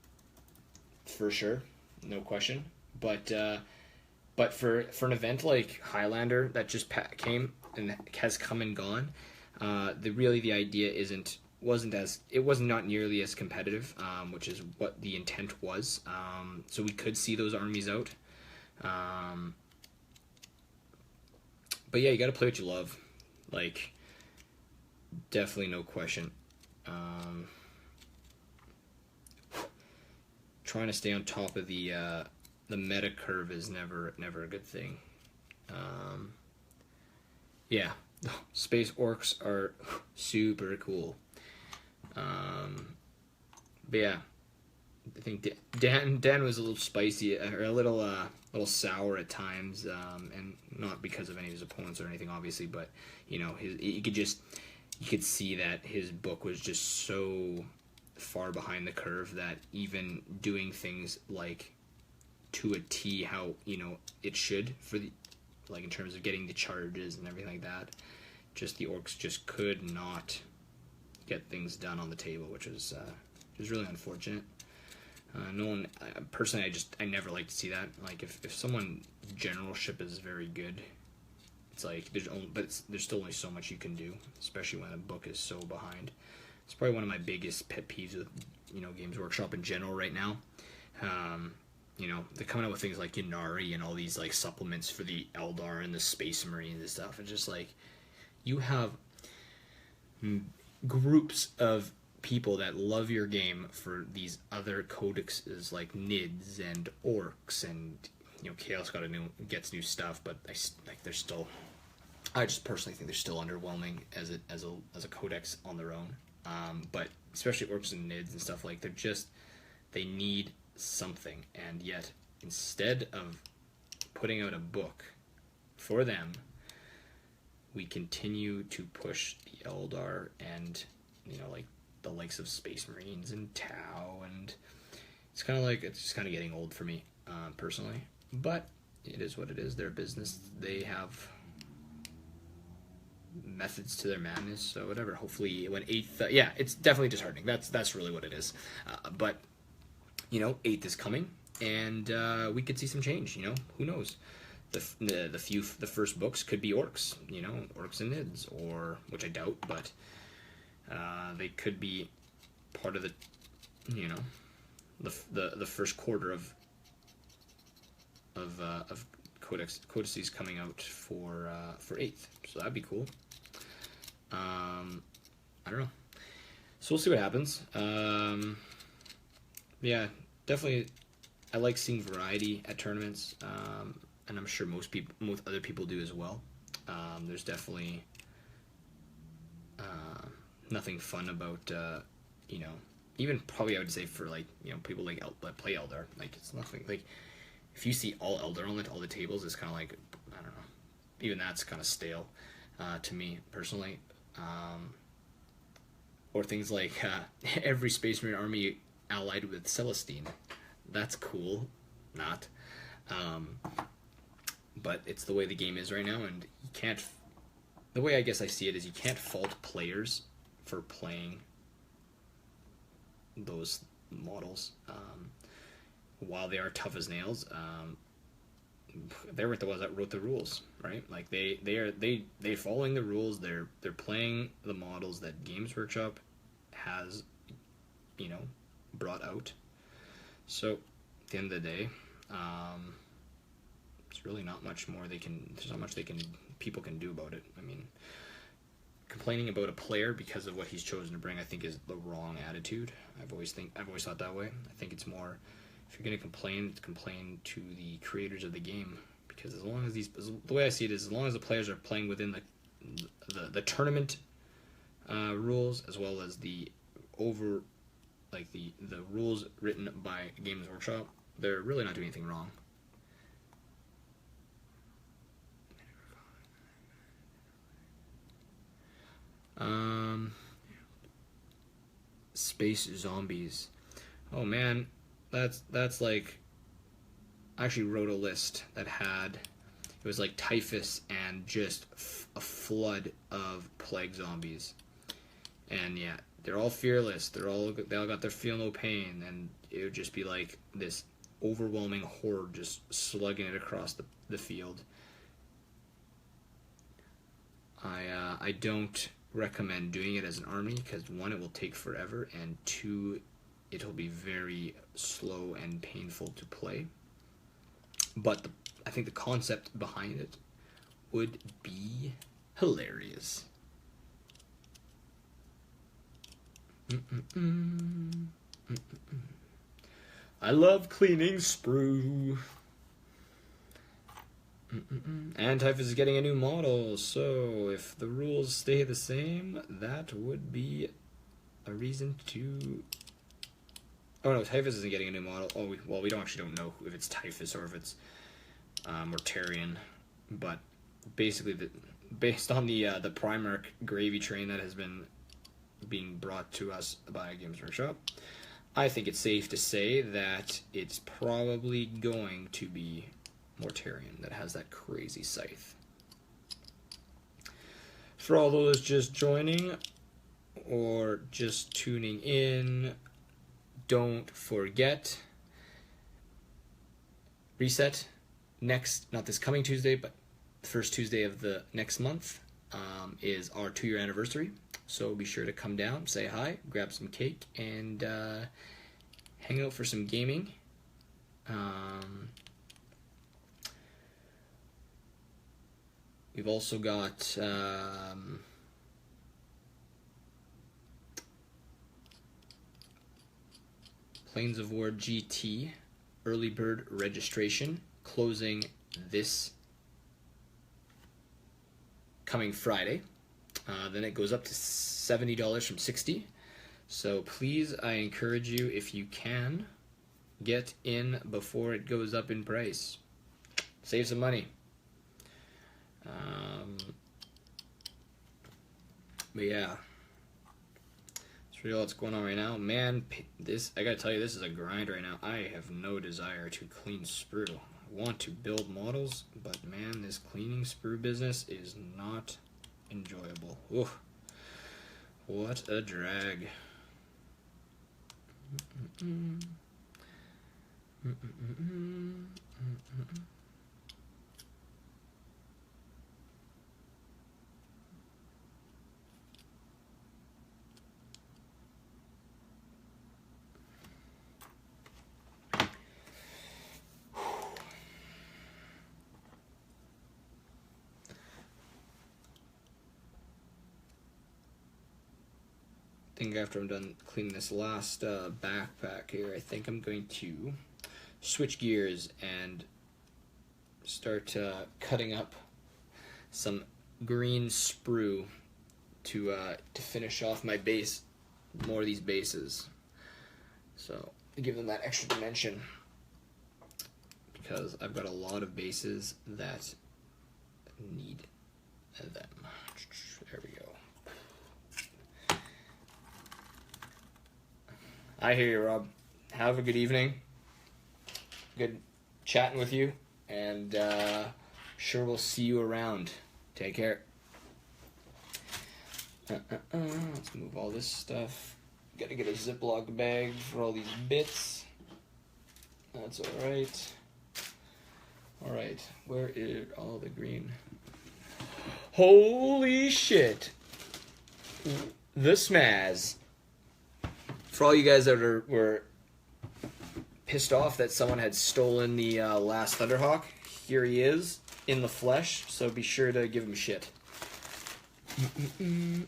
for sure, no question. But for an event like Highlander that just came and has come and gone, the idea it was not nearly as competitive, which is what the intent was. So we could see those armies out. But yeah, you got to play what you love, like. Definitely no question. Trying to stay on top of the meta curve is never a good thing. Yeah, space orcs are super cool. But yeah, I think Dan was a little spicy or a little sour at times, and not because of any of his opponents or anything, obviously, but you could see that his book was just so far behind the curve that even doing things like to a T how it should for like in terms of getting the charges and everything like that. Just the orcs just could not get things done on the table, which was really unfortunate. No one, personally, I never like to see that. Like if someone generalship is very good, it's like there's still only so much you can do, especially when a book is so behind. It's probably one of my biggest pet peeves with Games Workshop in general right now. They're coming out with things like Ynnari and all these like supplements for the Eldar and the Space Marines and stuff. It's just like you have groups of people that love your game for these other codexes like Nids and Orcs, and Chaos gets new stuff, but they're still. I just personally think they're still underwhelming as a codex on their own. But especially Orcs and Nids and stuff, like they need something, and yet instead of putting out a book for them, we continue to push the Eldar and like the likes of Space Marines and Tau, and it's just kind of getting old for me personally. But it is what it is. Their business. They have methods to their madness. So whatever. Hopefully, when 8th, it's definitely disheartening. That's really what it is. But 8th is coming, and we could see some change. Who knows? The first books could be Orcs. Orcs and Nids, or which I doubt, but they could be part of the first quarter of codices coming out for 8th. So that'd be cool. I don't know. So we'll see what happens. Yeah, definitely. I like seeing variety at tournaments, and I'm sure most other people do as well. There's definitely nothing fun about even probably I would say for people that play Eldar, like it's nothing like if you see all Eldar on all the tables, it's kind of like I don't know, even that's kind of stale to me personally. Or things like every Space Marine army allied with Celestine. That's cool, not. But it's the way the game is right now, and you can't. The way I guess I see it is you can't fault players for playing those models. While they are tough as nails, they were the ones that wrote the rules, right? Like they're following the rules. They're playing the models that Games Workshop has, brought out. So at the end of the day, it's really not much more there's not much people can do about it. I mean, complaining about a player because of what he's chosen to bring, I think, is the wrong attitude. I've always thought that way. I think it's more, if you're going to complain to the creators of the game, because as long as the way I see it is, as long as the players are playing within the tournament rules, as well as the rules written by Games Workshop, they're really not doing anything wrong. Space zombies. Oh man, that's like, I actually wrote a list that had, it was like typhus and just a flood of plague zombies. And yeah, they're all fearless. They all got their feel no pain, and it would just be like this overwhelming horde just slugging it across the field. I don't recommend doing it as an army, because one, it will take forever, and two, it'll be very slow and painful to play. But I think the concept behind it would be hilarious. I love cleaning sprue. And Typhus is getting a new model, so if the rules stay the same, that would be a reason to... Oh no, Typhus isn't getting a new model. Oh, we don't know if it's Typhus or if it's Mortarion, but basically, based on the Primarch gravy train that has been being brought to us by Games Workshop, I think it's safe to say that it's probably going to be Mortarion that has that crazy scythe. For all those just joining or just tuning in, don't forget, reset not this coming Tuesday, but the first Tuesday of the next month is our 2-year anniversary. So be sure to come down, say hi, grab some cake, and hang out for some gaming. We've also got Planes of War GT early bird registration closing this coming Friday. Then it goes up to $70 from $60. So please, I encourage you, if you can, get in before it goes up in price. Save some money. But yeah, that's really all that's going on right now. Man, I gotta tell you, this is a grind right now. I have no desire to clean sprue. I want to build models, but man, this cleaning sprue business is not enjoyable. Ooh, what a drag. I think after I'm done cleaning this last backpack here, I think I'm going to switch gears and start cutting up some green sprue to finish off my base, more of these bases. So to give them that extra dimension, because I've got a lot of bases that need them. There we go. I hear you, Rob. Have a good evening. Good chatting with you, and sure we'll see you around. Take care. Let's move all this stuff. Gotta get a Ziploc bag for all these bits. That's alright. Alright, where is all the green? Holy shit! The Smaz. For all you guys that were pissed off that someone had stolen the last Thunderhawk, here he is in the flesh, so be sure to give him shit. Need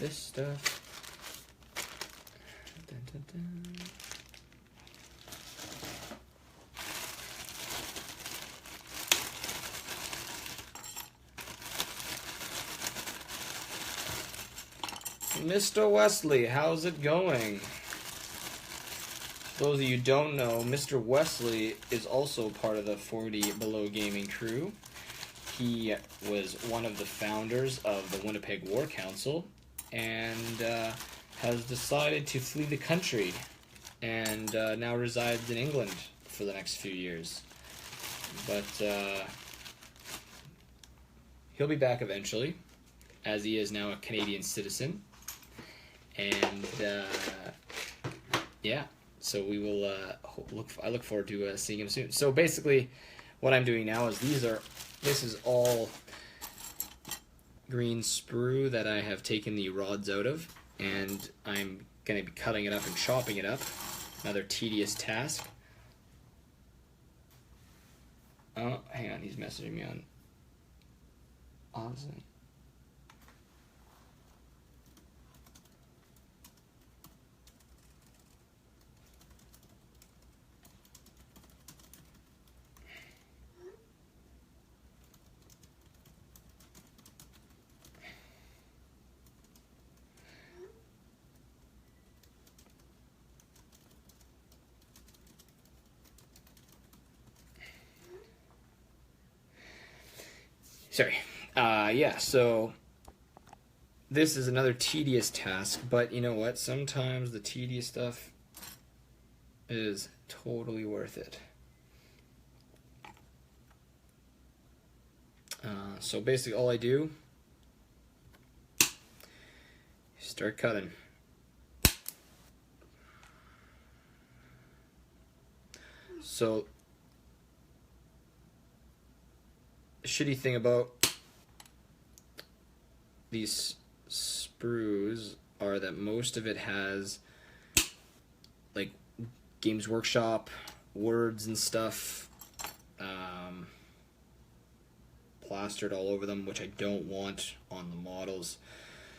this stuff. Dun, dun, dun. Mr. Wesley, how's it going? Those of you who don't know, Mr. Wesley is also part of the 40 Below Gaming crew. He was one of the founders of the Winnipeg War Council and has decided to flee the country and now resides in England for the next few years. But he'll be back eventually, as he is now a Canadian citizen. And yeah, so we will I look forward to seeing him soon. So basically, what I'm doing now is this is all green sprue that I have taken the rods out of, and I'm going to be cutting it up and chopping it up. Another tedious task. Oh, hang on, he's messaging me on Awesome. Sorry. Yeah, so this is another tedious task, but you know what? Sometimes the tedious stuff is totally worth it. So basically all I do is start cutting. So the shitty thing about these sprues are that most of it has like Games Workshop words and stuff plastered all over them, which I don't want on the models.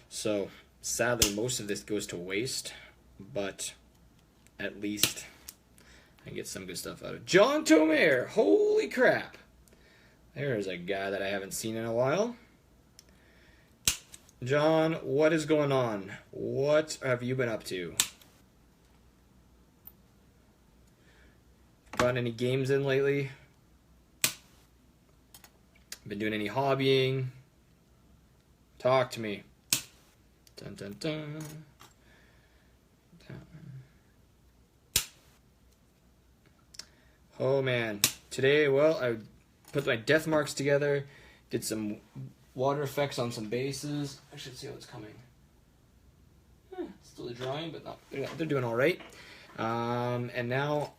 So sadly most of this goes to waste, but at least I get some good stuff out of it. John Tomer, holy crap. There's a guy that I haven't seen in a while. John, what is going on? What have you been up to? Gotten any games in lately? Been doing any hobbying? Talk to me. Dun dun dun. Oh man, today, well, I put my death marks together, did some water effects on some bases. I should see how it's coming. Still drying, but not, they're doing all right. And now,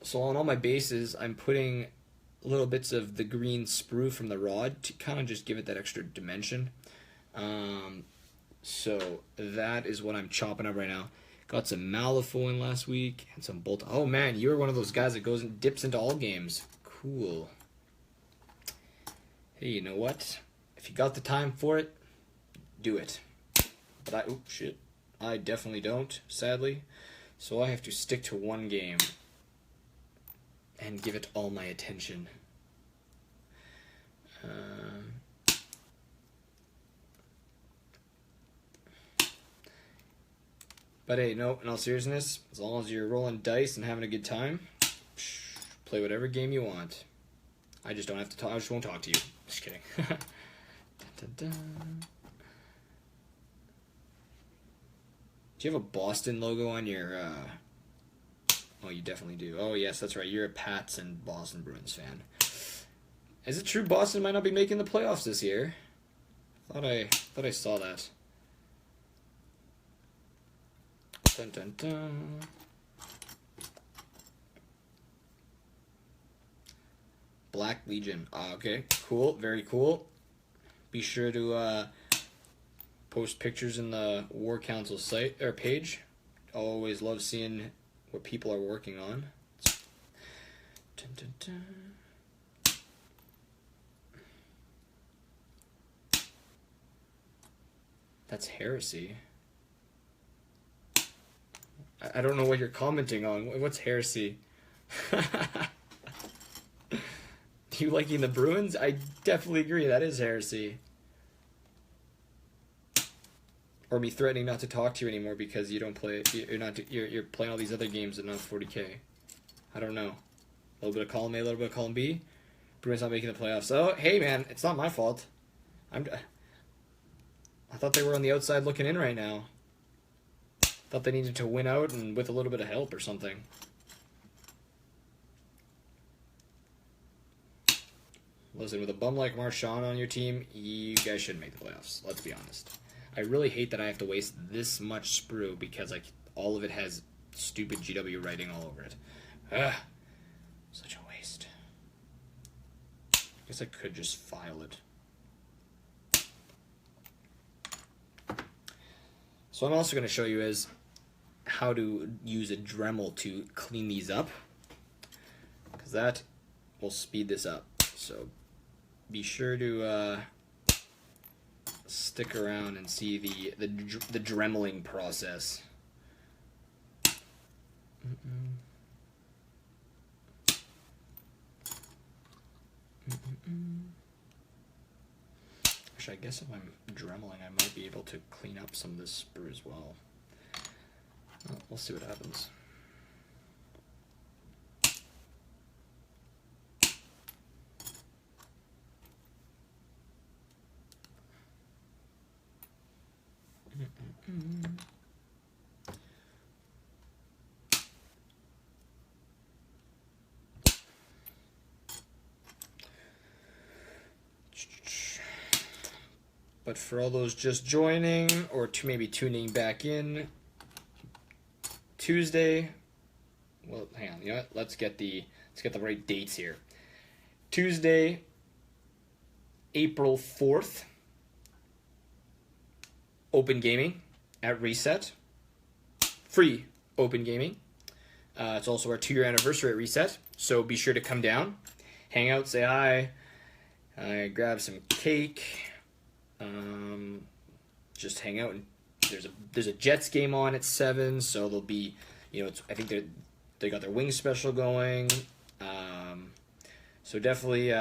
so on all my bases, I'm putting little bits of the green sprue from the rod to kind of just give it that extra dimension. So that is what I'm chopping up right now. Got some Malifaux in last week and some Bolt. Oh man, you're one of those guys that goes and dips into all games. Cool. Hey, you know what? If you got the time for it, do it. But I definitely don't, sadly. So I have to stick to one game and give it all my attention. But hey, no, in all seriousness, as long as you're rolling dice and having a good time, play whatever game you want. I just don't have to talk. I just won't talk to you. Just kidding. Dun, dun, dun. Do you have a Boston logo on your... Oh, you definitely do. Oh, yes, that's right. You're a Pats and Boston Bruins fan. Is it true Boston might not be making the playoffs this year? Thought I saw that. Dun, dun, dun. Black Legion. Okay, cool. Very cool. Be sure to post pictures in the War Council site or page. Always love seeing what people are working on. Dun, dun, dun. That's heresy. I don't know what you're commenting on. What's heresy? Do you liking the Bruins? I definitely agree. That is heresy. Or me threatening not to talk to you anymore because you don't play. You're playing all these other games at not 40K. I don't know. A little bit of column A, a little bit of column B. Bruins not making the playoffs. Oh, hey man, it's not my fault. I thought they were on the outside looking in right now. Thought they needed to win out and with a little bit of help or something. Listen, with a bum like Marchand on your team, you guys shouldn't make the playoffs. Let's be honest. I really hate that I have to waste this much sprue because all of it has stupid GW writing all over it. Ugh. Such a waste. I guess I could just file it. So what I'm also going to show you is how to use a Dremel to clean these up, because that will speed this up. So be sure to stick around and see the Dremeling process. Actually, I guess if I'm Dremeling, I might be able to clean up some of this sprue as well. We'll see what happens. But for all those just joining or maybe tuning back in, Tuesday. Well, hang on. You know what? Let's get the right dates here. Tuesday, April 4th. Open gaming at Reset. Free open gaming. It's also our 2-year anniversary at Reset, so be sure to come down, hang out, say hi, grab some cake, just hang out. And there's a Jets game on at 7, so there'll be, I think they got their wing special going, so definitely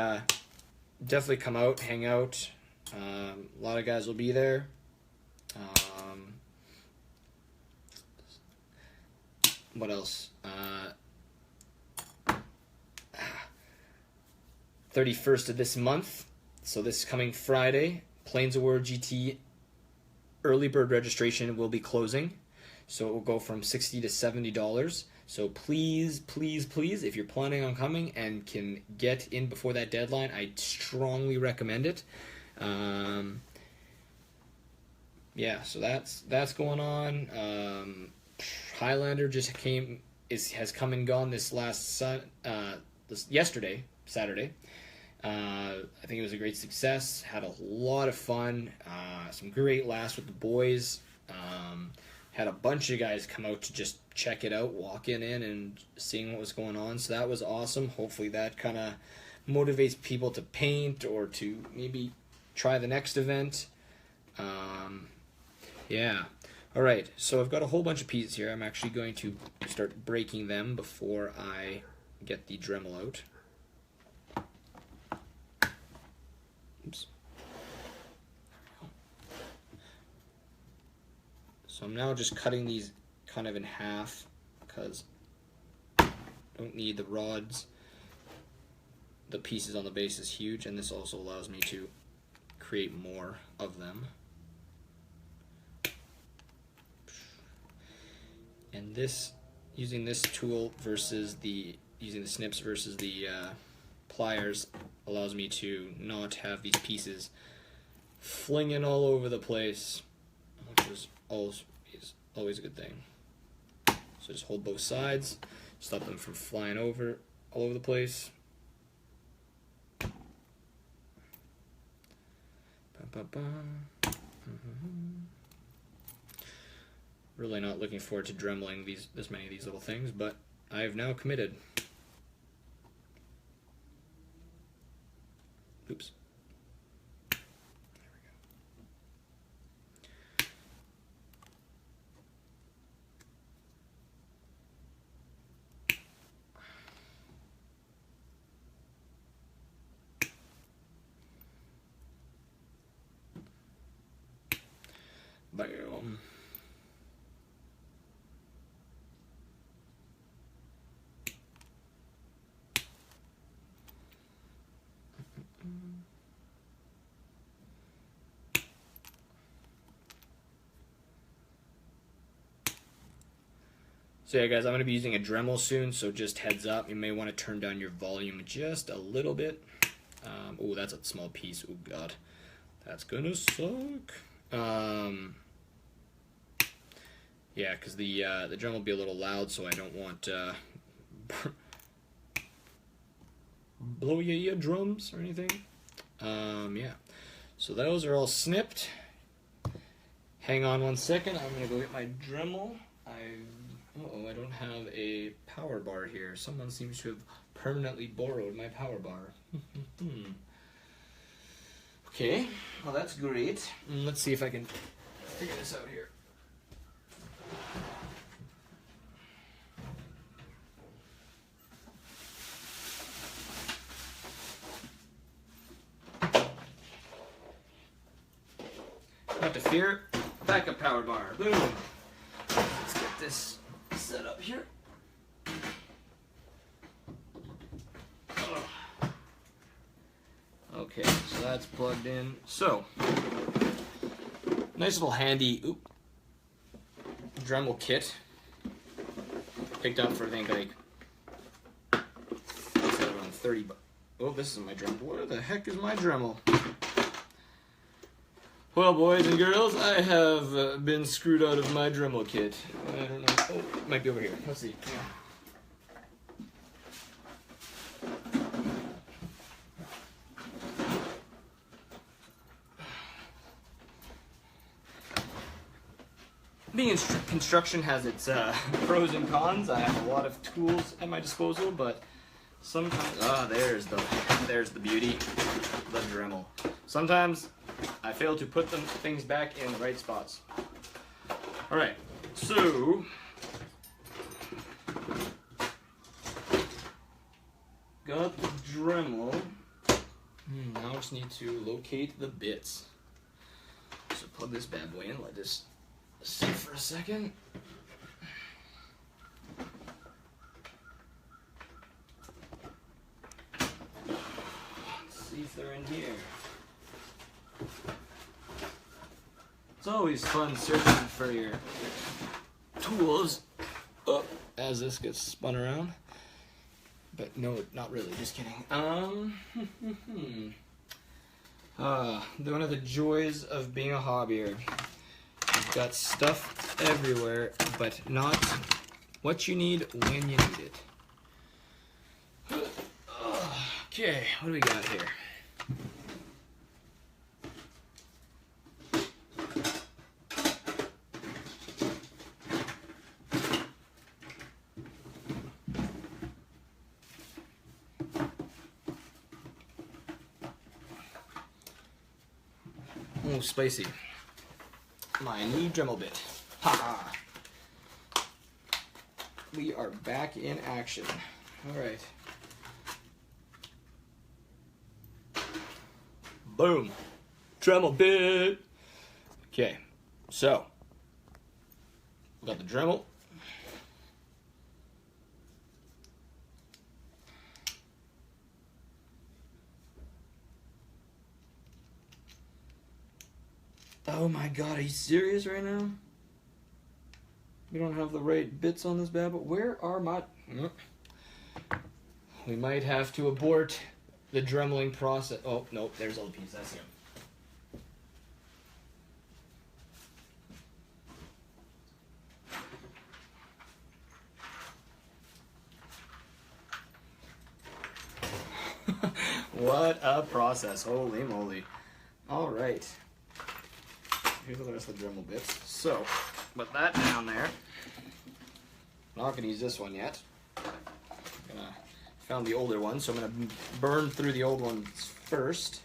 come out, hang out. A lot of guys will be there. What else? 31st of this month, so this coming Friday, Plains of War GT early bird registration will be closing, so it will go from $60 to $70. So please, please, please, if you're planning on coming and can get in before that deadline, I strongly recommend it. Yeah, so that's going on. Highlander just has come and gone this yesterday, Saturday. I think it was a great success. Had a lot of fun. Some great laughs with the boys. Had a bunch of guys come out to just check it out, walking in and seeing what was going on. So that was awesome. Hopefully that kind of motivates people to paint or to maybe try the next event. Yeah. All right. So I've got a whole bunch of pieces here. I'm actually going to start breaking them before I get the Dremel out. Oops. So I'm now just cutting these kind of in half because I don't need the rods. The pieces on the base is huge, and this also allows me to create more of them. And this, using this tool versus using the snips versus the pliers, allows me to not have these pieces flinging all over the place, which is always a good thing. So just hold both sides, stop them from flying all over the place. Really not looking forward to dremeling this many of these little things, but I have now committed. Oops. Bam. So yeah, guys, I'm going to be using a Dremel soon, so just heads up, you may want to turn down your volume just a little bit. Oh, that's a small piece. Oh god, that's gonna suck. Yeah, because the drum will be a little loud, so I don't want blow your eardrums or anything. Yeah, so those are all snipped. Hang on one second. I'm gonna go get my Dremel. I don't have a power bar here. Someone seems to have permanently borrowed my power bar. Okay, well that's great. Let's see if I can figure this out here. Not to fear, backup power bar. Boom. Let's get this set up here. Okay, so that's plugged in. So, nice little handy Dremel kit. Picked up for I think like around 30 bucks. Oh, this is my Dremel. Where the heck is my Dremel? Well, boys and girls, I have been screwed out of my Dremel kit. I don't know. Oh, it might be over here. Let's see. Hang on. Being in construction has its pros and cons. I have a lot of tools at my disposal, but sometimes there's the beauty, the Dremel. Sometimes I fail to put the things back in the right spots. All right, so got the Dremel. Now I just need to locate the bits. So plug this bad boy in. Let this sit for a second. Let's see if they're in here. It's always fun searching for your tools as this gets spun around. But no, not really, just kidding. One of the joys of being a hobbyer. You've got stuff everywhere, but not what you need when you need it. Okay, what do we got here? Oh, spicy. My new Dremel bit. Ha! We are back in action. All right. Boom. Dremel bit. Okay. So, we got the Dremel. Oh my god, are you serious right now? We don't have the right bits on this bad boy. Where are my... We might have to abort the dremeling process. Oh, nope, there's all the pieces. That's him. What a process. Holy moly. All right. Here's the rest of the Dremel bits. So, put that down there. Not gonna use this one yet. Found the older one, so I'm gonna burn through the old ones first.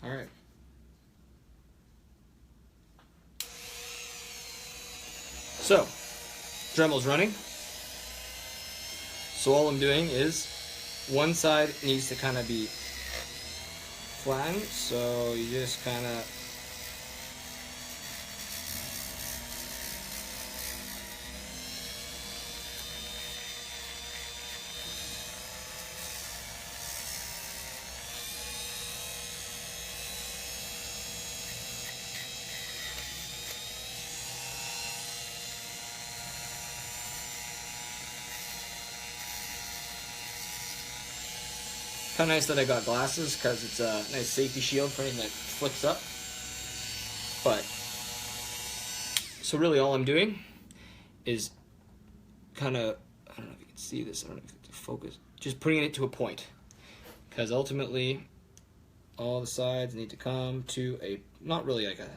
All right. So, Dremel's running. So all I'm doing is one side needs to kind of be flattened. So you just kind of kind of nice that I got glasses because it's a nice safety shield for anything that flips up. But, so really all I'm doing is kind of, I don't know if you can see this, I don't know if it's focus, just putting it to a point. Because ultimately, all the sides need to come to a, not really like a,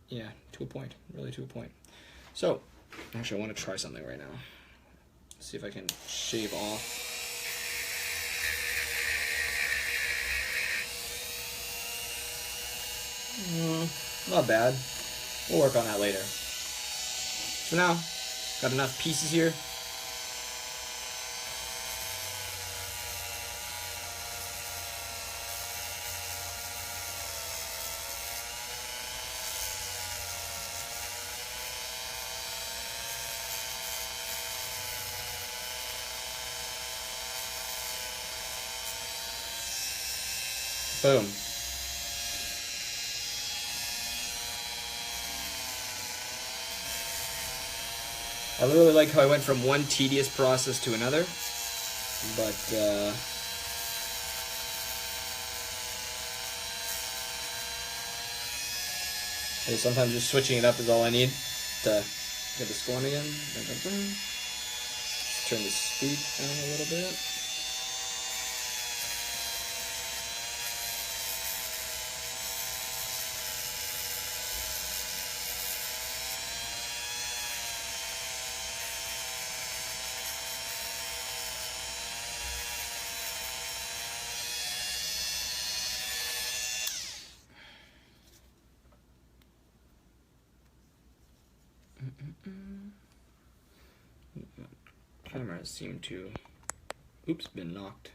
yeah, to a point, really to a point. So, actually I want to try something right now. See if I can shave off. Not bad. We'll work on that later. For now, got enough pieces here. Boom. I really like how I went from one tedious process to another, but sometimes just switching it up is all I need to get this going again. Turn the speed down a little bit. Camera seemed to, oops, been knocked.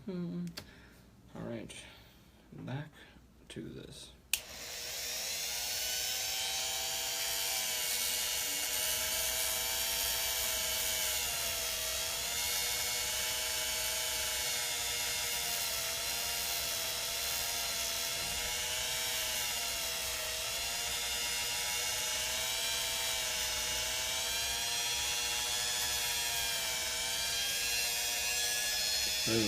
All right, back to this. Boom.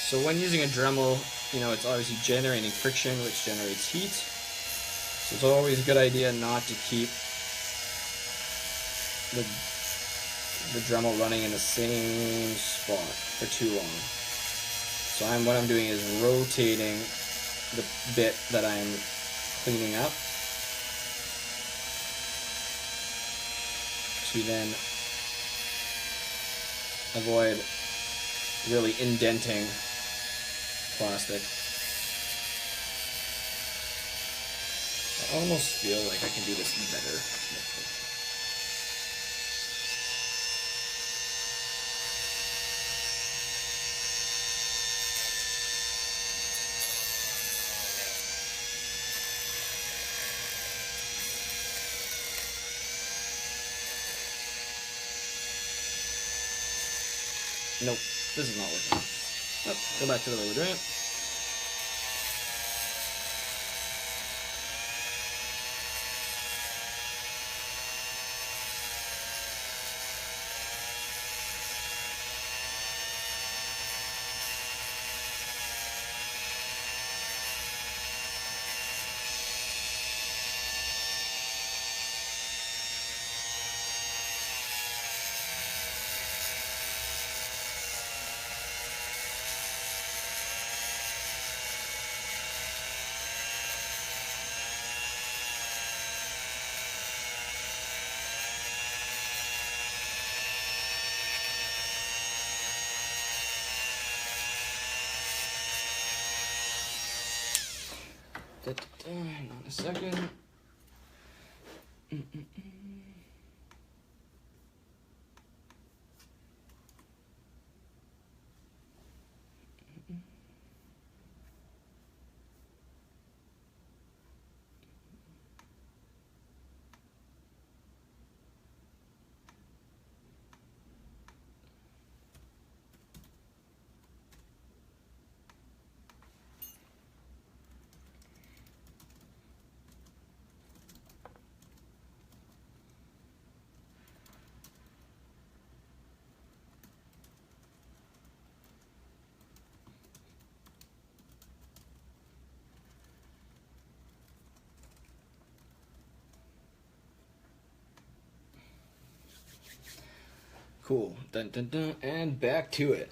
So when using a Dremel, you know, it's obviously generating friction, which generates heat. So it's always a good idea not to keep the Dremel running in the same spot for too long. So what I'm doing is rotating the bit that I'm cleaning up to then avoid really indenting plastic. I almost feel like I can do this better. Nope, this is not working. Oh, go back to the way we're doing it. Hang on a second. Cool. Dun, dun, dun, and back to it.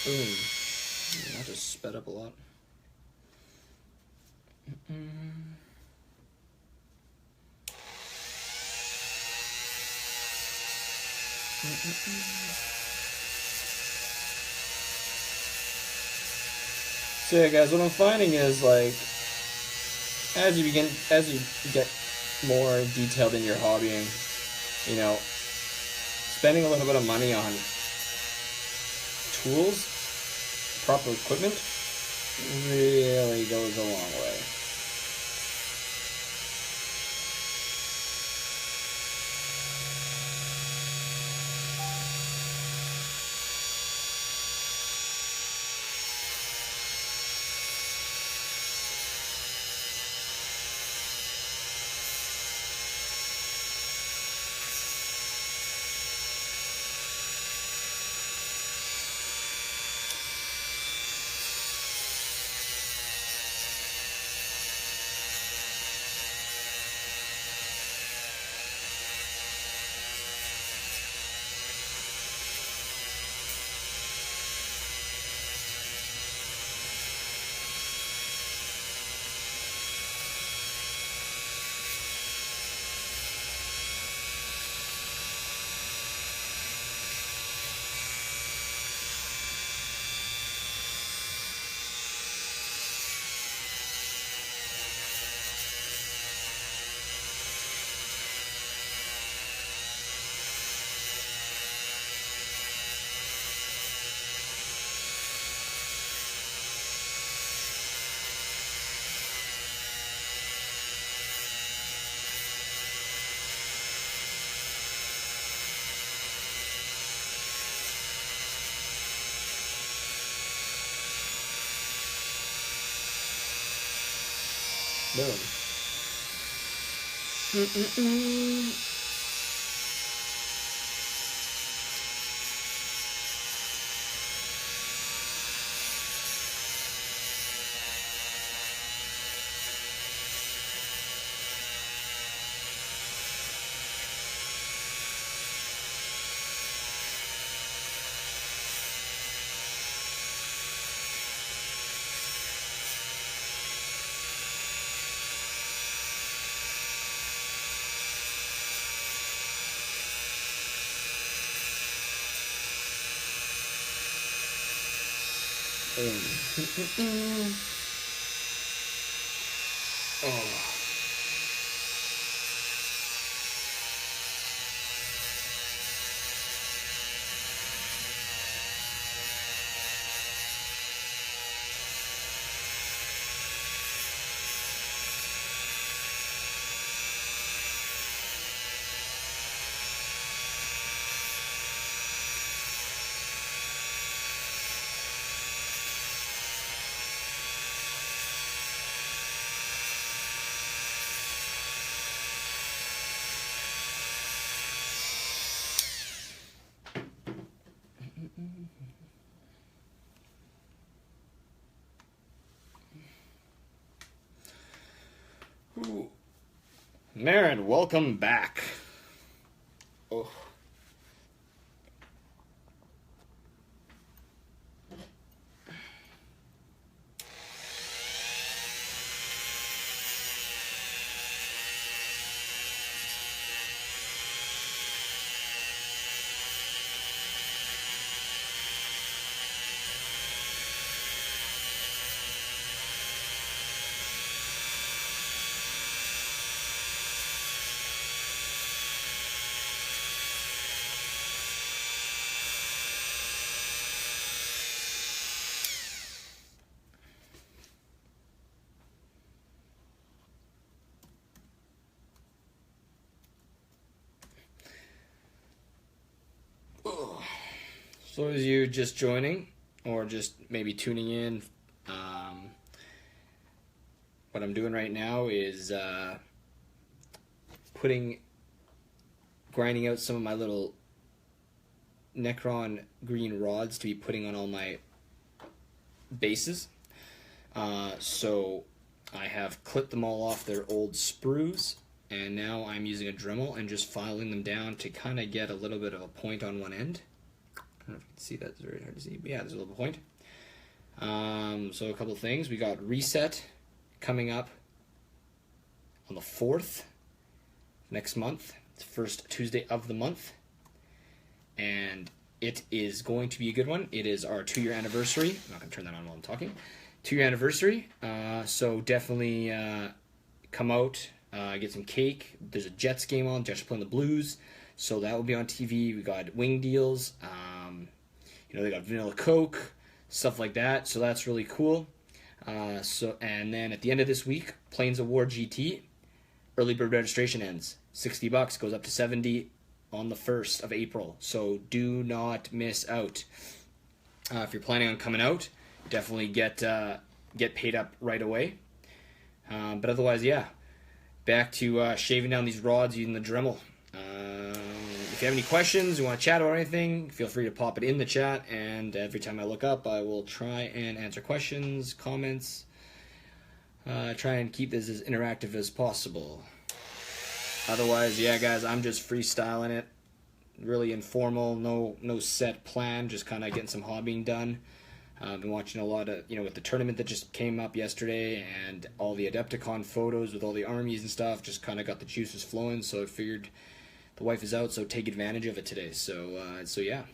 Boom. That just sped up a lot. So yeah, guys, what I'm finding is like as you get more detailed in your hobbying, you know, spending a little bit of money on tools, proper equipment, really goes a long way. Boom. Oh. Marin, welcome back. Oh. So as you just joining, or just maybe tuning in, what I'm doing right now is grinding out some of my little Necron green rods to be putting on all my bases. So I have clipped them all off their old sprues, and now I'm using a Dremel and just filing them down to kind of get a little bit of a point on one end. I don't know if you can see that, it's very hard to see, but yeah, there's a little point. So a couple things. We got Reset coming up on the 4th next month. It's first Tuesday of the month, and it is going to be a good one. It is our 2-year anniversary. I'm not going to turn that on while I'm talking. 2-year anniversary, so definitely come out, get some cake. There's a Jets game on. Jets are playing the Blues, so that will be on TV. We got wing deals. They got vanilla Coke, stuff like that. So that's really cool. And then at the end of this week, Plains of War GT, early bird registration ends. $60 goes up to $70 on the 1st of April. So do not miss out. If you're planning on coming out, definitely get paid up right away. But otherwise, yeah, back to shaving down these rods using the Dremel. If you have any questions, you want to chat about anything, feel free to pop it in the chat, and every time I look up, I will try and answer questions, comments, try and keep this as interactive as possible. Otherwise, yeah, guys, I'm just freestyling it, really informal, no set plan, just kind of getting some hobbying done. I've been watching a lot of, with the tournament that just came up yesterday and all the Adepticon photos with all the armies and stuff, just kind of got the juices flowing, so I figured the wife is out, so take advantage of it today. So yeah.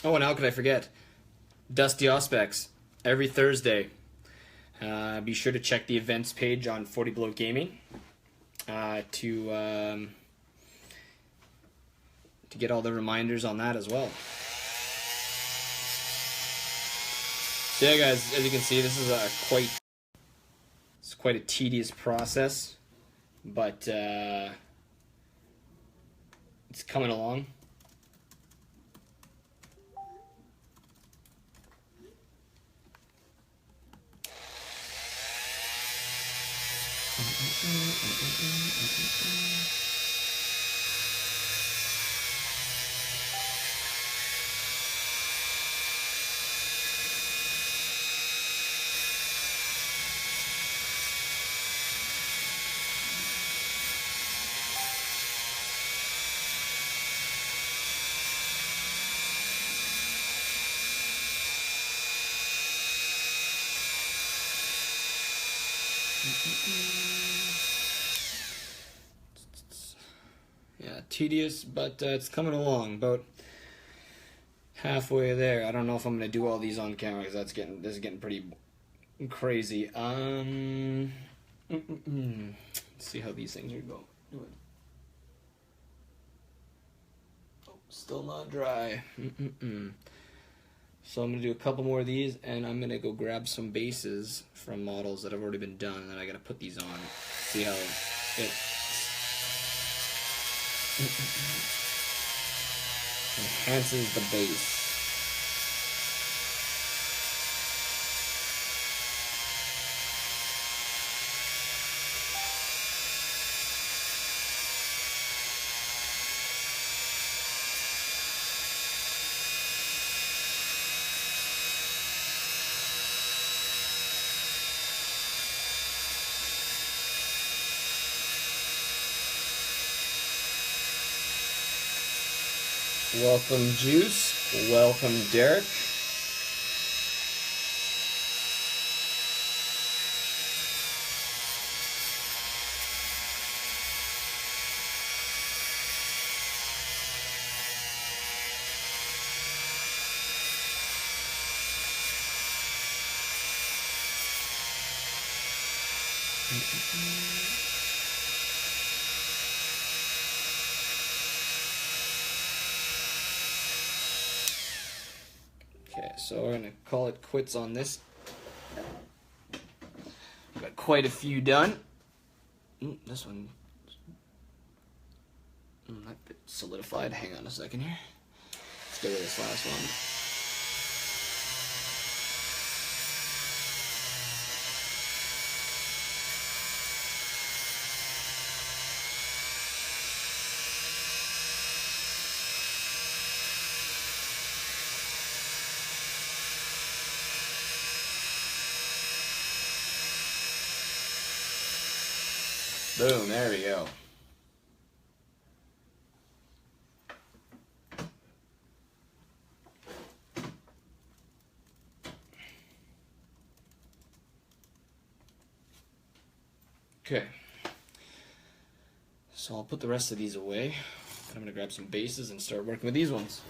Oh, and how could I forget? Dusty Auspex every Thursday. Be sure to check the events page on 40 Below Gaming to get all the reminders on that as well. So yeah, guys, as you can see, this is quite a tedious process, but it's coming along. Yeah, tedious, but it's coming along. About halfway there. I don't know if I'm gonna do all these on camera because this is getting pretty crazy. Let's see how these things are going. Oh, still not dry. So I'm gonna do a couple more of these, and I'm gonna go grab some bases from models that have already been done, and then I gotta put these on. See how it enhances the base. Welcome, Juice. Welcome, Derek. Okay, so we're gonna call it quits on this. Got quite a few done. This one, that bit solidified. Hang on a second here. Let's get rid of this last one. Boom, there we go. Okay. So I'll put the rest of these away. And I'm going to grab some bases and start working with these ones.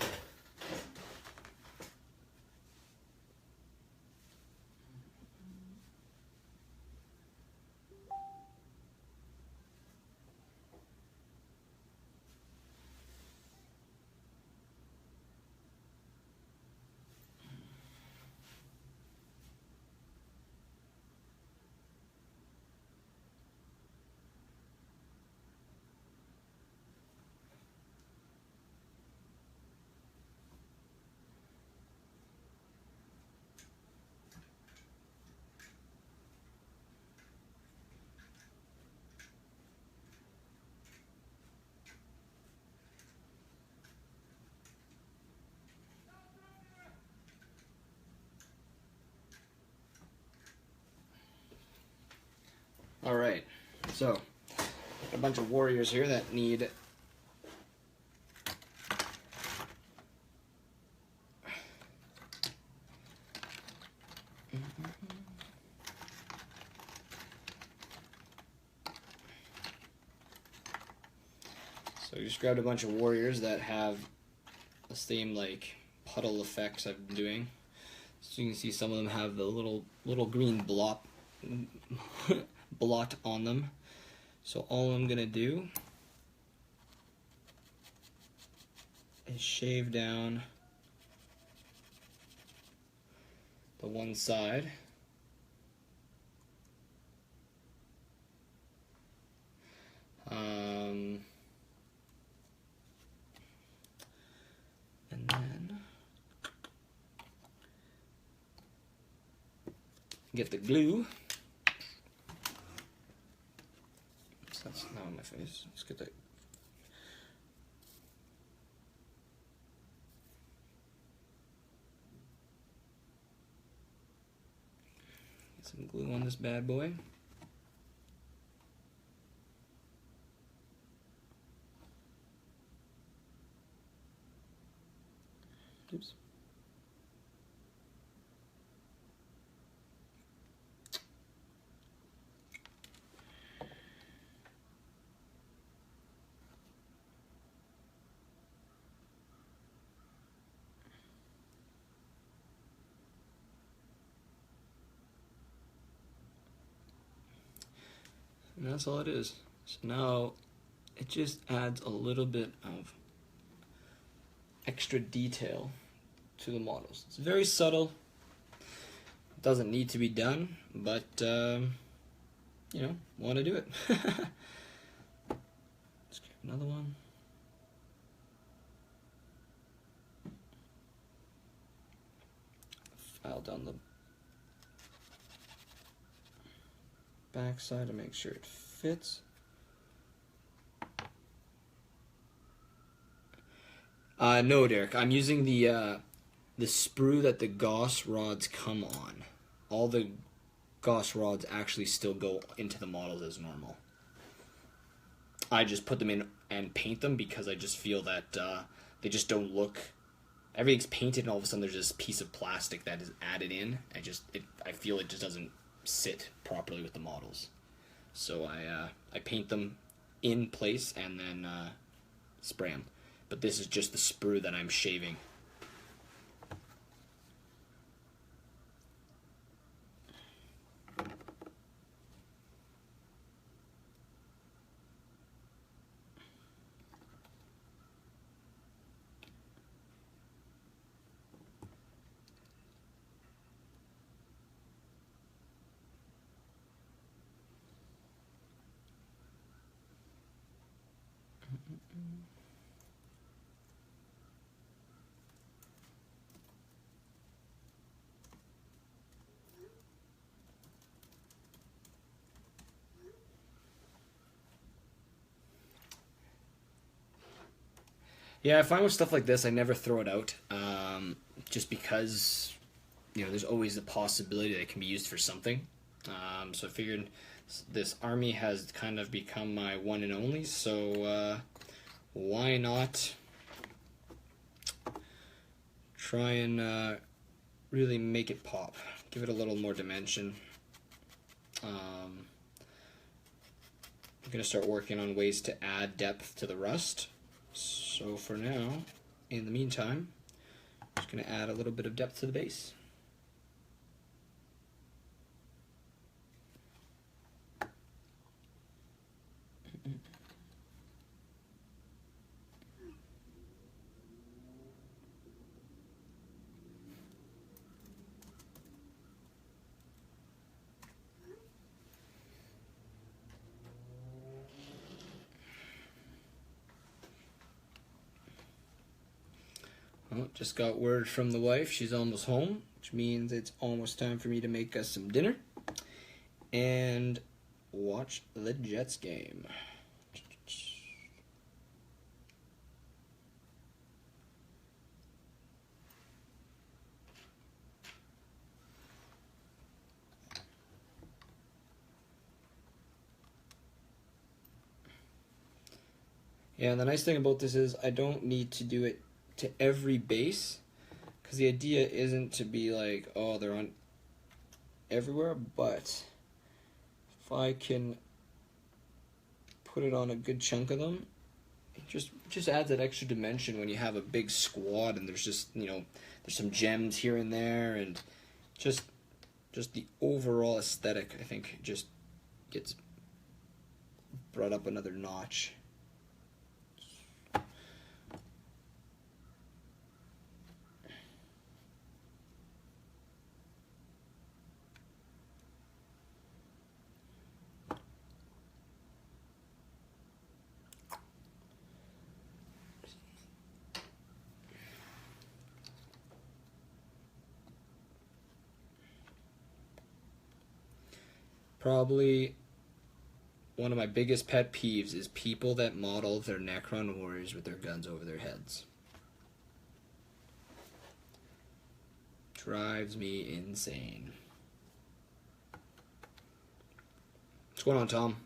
All right, so a bunch of warriors here that need So I just grabbed a bunch of warriors that have the same like puddle effects I've been doing. So you can see some of them have the little green blot on them. So all I'm gonna do is shave down the one side. And then get the glue. So that's not on my face. Let's get that. Get some glue on this bad boy. Oops. And that's all it is. So now it just adds a little bit of extra detail to the models. It's very subtle. It doesn't need to be done, but you know, want to do it. Let's grab another one. File down the back side to make sure it fits. No, Derek, I'm using the sprue that the Gauss rods come on. All the Gauss rods actually still go into the models as normal. I just put them in and paint them because I just feel that they just don't look. Everything's painted and all of a sudden there's this piece of plastic that is added in. I feel it just doesn't sit properly with the models. So I paint them in place and then spray them. But this is just the sprue that I'm shaving. Yeah, I find with stuff like this, I never throw it out, just because, you know, there's always the possibility that it can be used for something. So I figured this army has kind of become my one and only, so why not try and really make it pop, give it a little more dimension. I'm going to start working on ways to add depth to the rust. So for now, in the meantime, I'm just going to add a little bit of depth to the base. Well, just got word from the wife. She's almost home, which means it's almost time for me to make us some dinner and watch the Jets game. Yeah, and the nice thing about this is I don't need to do it to every base, because the idea isn't to be like, oh, they're on everywhere, but if I can put it on a good chunk of them, Just adds that extra dimension when you have a big squad and there's just, there's some gems here and there, and just the overall aesthetic, I think, just gets brought up another notch. Probably one of my biggest pet peeves is people that model their Necron warriors with their guns over their heads. Drives me insane. What's going on, Tom?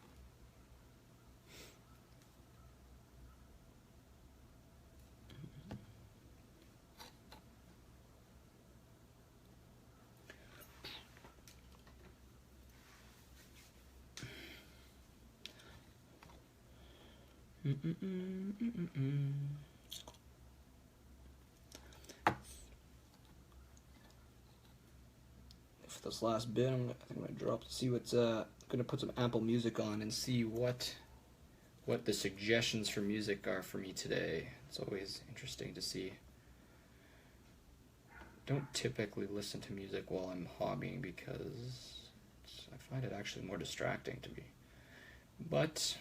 For this last bit, I'm gonna drop to see what's gonna put some Apple Music on and see what the suggestions for music are for me today. It's always interesting to see. Don't typically listen to music while I'm hobbying because I find it actually more distracting to me. But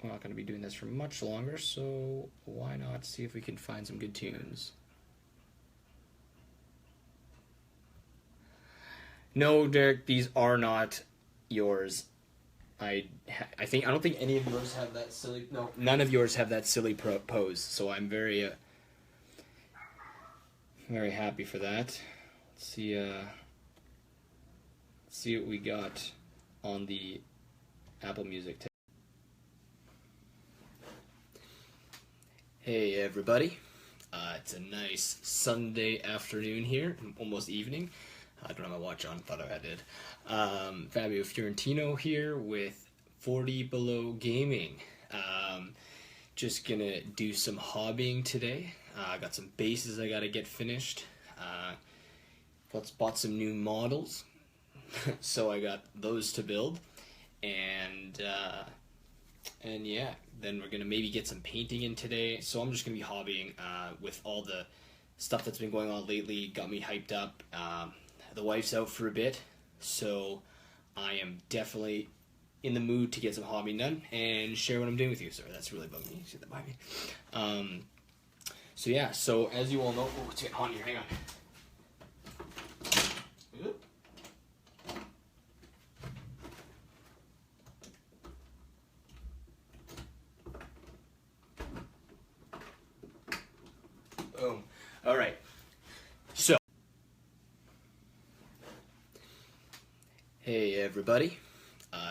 we're not going to be doing this for much longer, so why not see if we can find some good tunes. No, Derek, these are not yours. I don't think any of yours have that silly. No, none of yours have that silly pose. So I'm very very happy for that. Let's see what we got on the Apple Music. Hey everybody, it's a nice Sunday afternoon here, almost evening. I don't have my watch on, thought I did. Fabio Fiorentino here with 40 Below Gaming. Just gonna do some hobbying today. I got some bases I gotta get finished. Bought some new models, so I got those to build, and yeah, then we're gonna maybe get some painting in today. So I'm just gonna be hobbying with all the stuff that's been going on lately. Got me hyped up. The wife's out for a bit, so I am definitely in the mood to get some hobbying done and share what I'm doing with you. Sorry, that's really bugging me. See that by me. So yeah, so as you all know, oh, it's getting hot in here. Hang on. Boom. All right. So, hey everybody.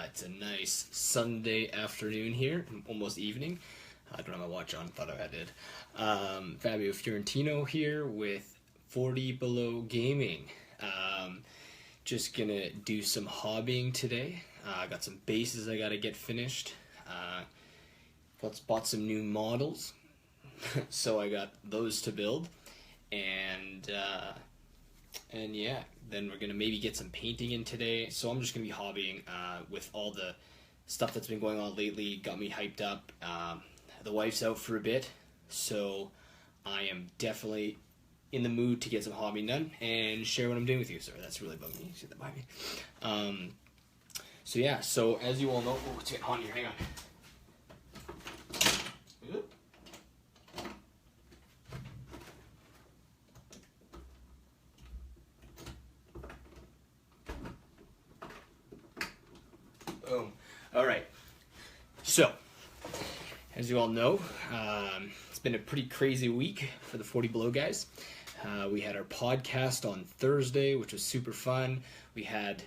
It's a nice Sunday afternoon here, almost evening. I don't have my watch on, thought I did. Fabio Fiorentino here with 40 Below Gaming. Just gonna do some hobbying today. I got some bases I gotta get finished. Bought some new models, so I got those to build, and yeah, then we're gonna maybe get some painting in today. So I'm just gonna be hobbying with all the stuff that's been going on lately. Got me hyped up. The wife's out for a bit, so I am definitely in the mood to get some hobbying done and share what I'm doing with you. Sorry, that's really bugging me. See that by me. So yeah, so as you all know, oh, it's getting hot in here. Hang on. Boom. All right. So, as you all know, it's been a pretty crazy week for the 40 Below guys. We had our podcast on Thursday, which was super fun. We had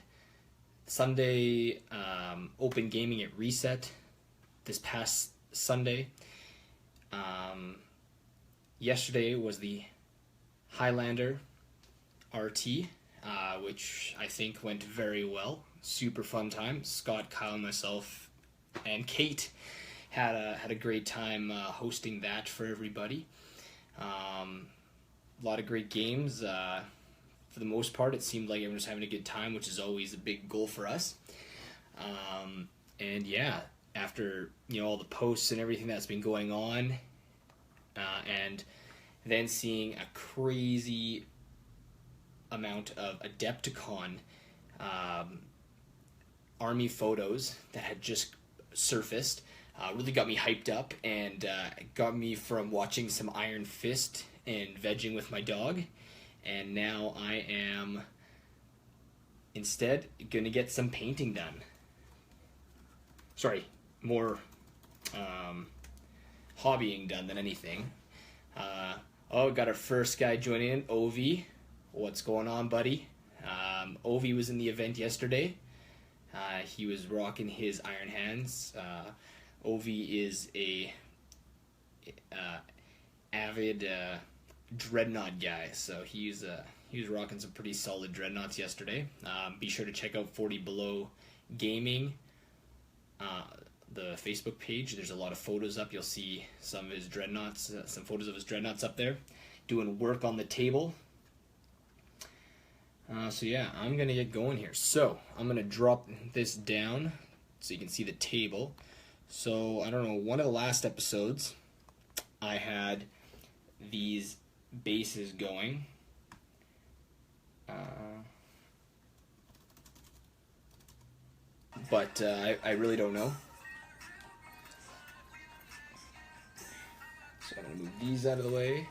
Sunday open gaming at Reset this past Sunday. Yesterday was the Highlander RT, which I think went very well. Super fun time. Scott, Kyle, myself, and Kate had a great time hosting that for everybody. A lot of great games. For the most part, it seemed like everyone was having a good time, which is always a big goal for us. And yeah, after all the posts and everything that's been going on, and then seeing a crazy amount of Adepticon army photos that had just surfaced, really got me hyped up, and got me from watching some Iron Fist and vegging with my dog, and now I am instead gonna get some painting done. Sorry, more hobbying done than anything. Got our first guy joining in, Ovi. What's going on, buddy? Ovi was in the event yesterday. He was rocking his Iron Hands. Ovi is a avid dreadnought guy, so he was rocking some pretty solid dreadnoughts yesterday. Be sure to check out 40 Below Gaming, the Facebook page. There's a lot of photos up. You'll see some of his dreadnoughts, some photos of his dreadnoughts up there, doing work on the table. So yeah, I'm gonna get going here. So I'm gonna drop this down so you can see the table. So I don't know, one of the last episodes I had these bases going. But I really don't know. So I'm gonna move these out of the way.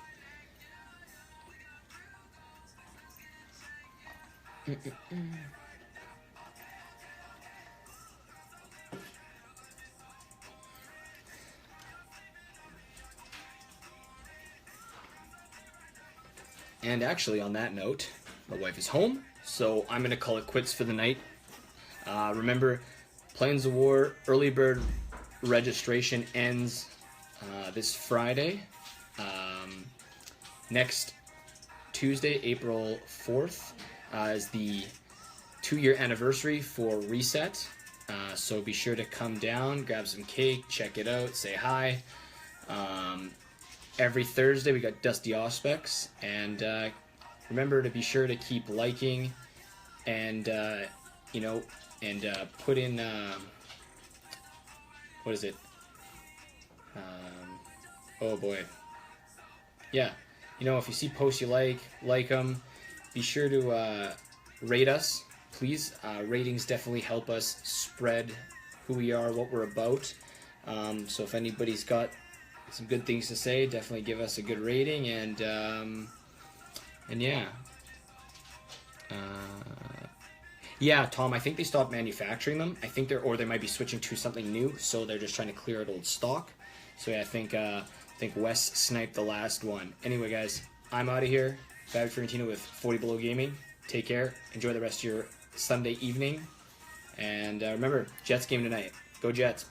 And actually, on that note, my wife is home, so I'm going to call it quits for the night. Remember, Planes of War early bird registration ends this Friday. Next Tuesday, April 4th, is the 2-year anniversary for Reset. So be sure to come down, grab some cake, check it out, say hi. Every Thursday we got Dusty Auspex, and remember to be sure to keep liking and put in what is it? Oh boy, yeah. If you see posts you like them. Be sure to rate us, please. Ratings definitely help us spread who we are, what we're about. So if anybody's got some good things to say, definitely give us a good rating, and yeah. Yeah, Tom, I think they stopped manufacturing them. I think they might be switching to something new, so they're just trying to clear out old stock. So yeah, I think Wes sniped the last one. Anyway, guys, I'm out of here. Fabio Fiorentino with 40 Below Gaming. Take care. Enjoy the rest of your Sunday evening. And remember, Jets game tonight. Go Jets.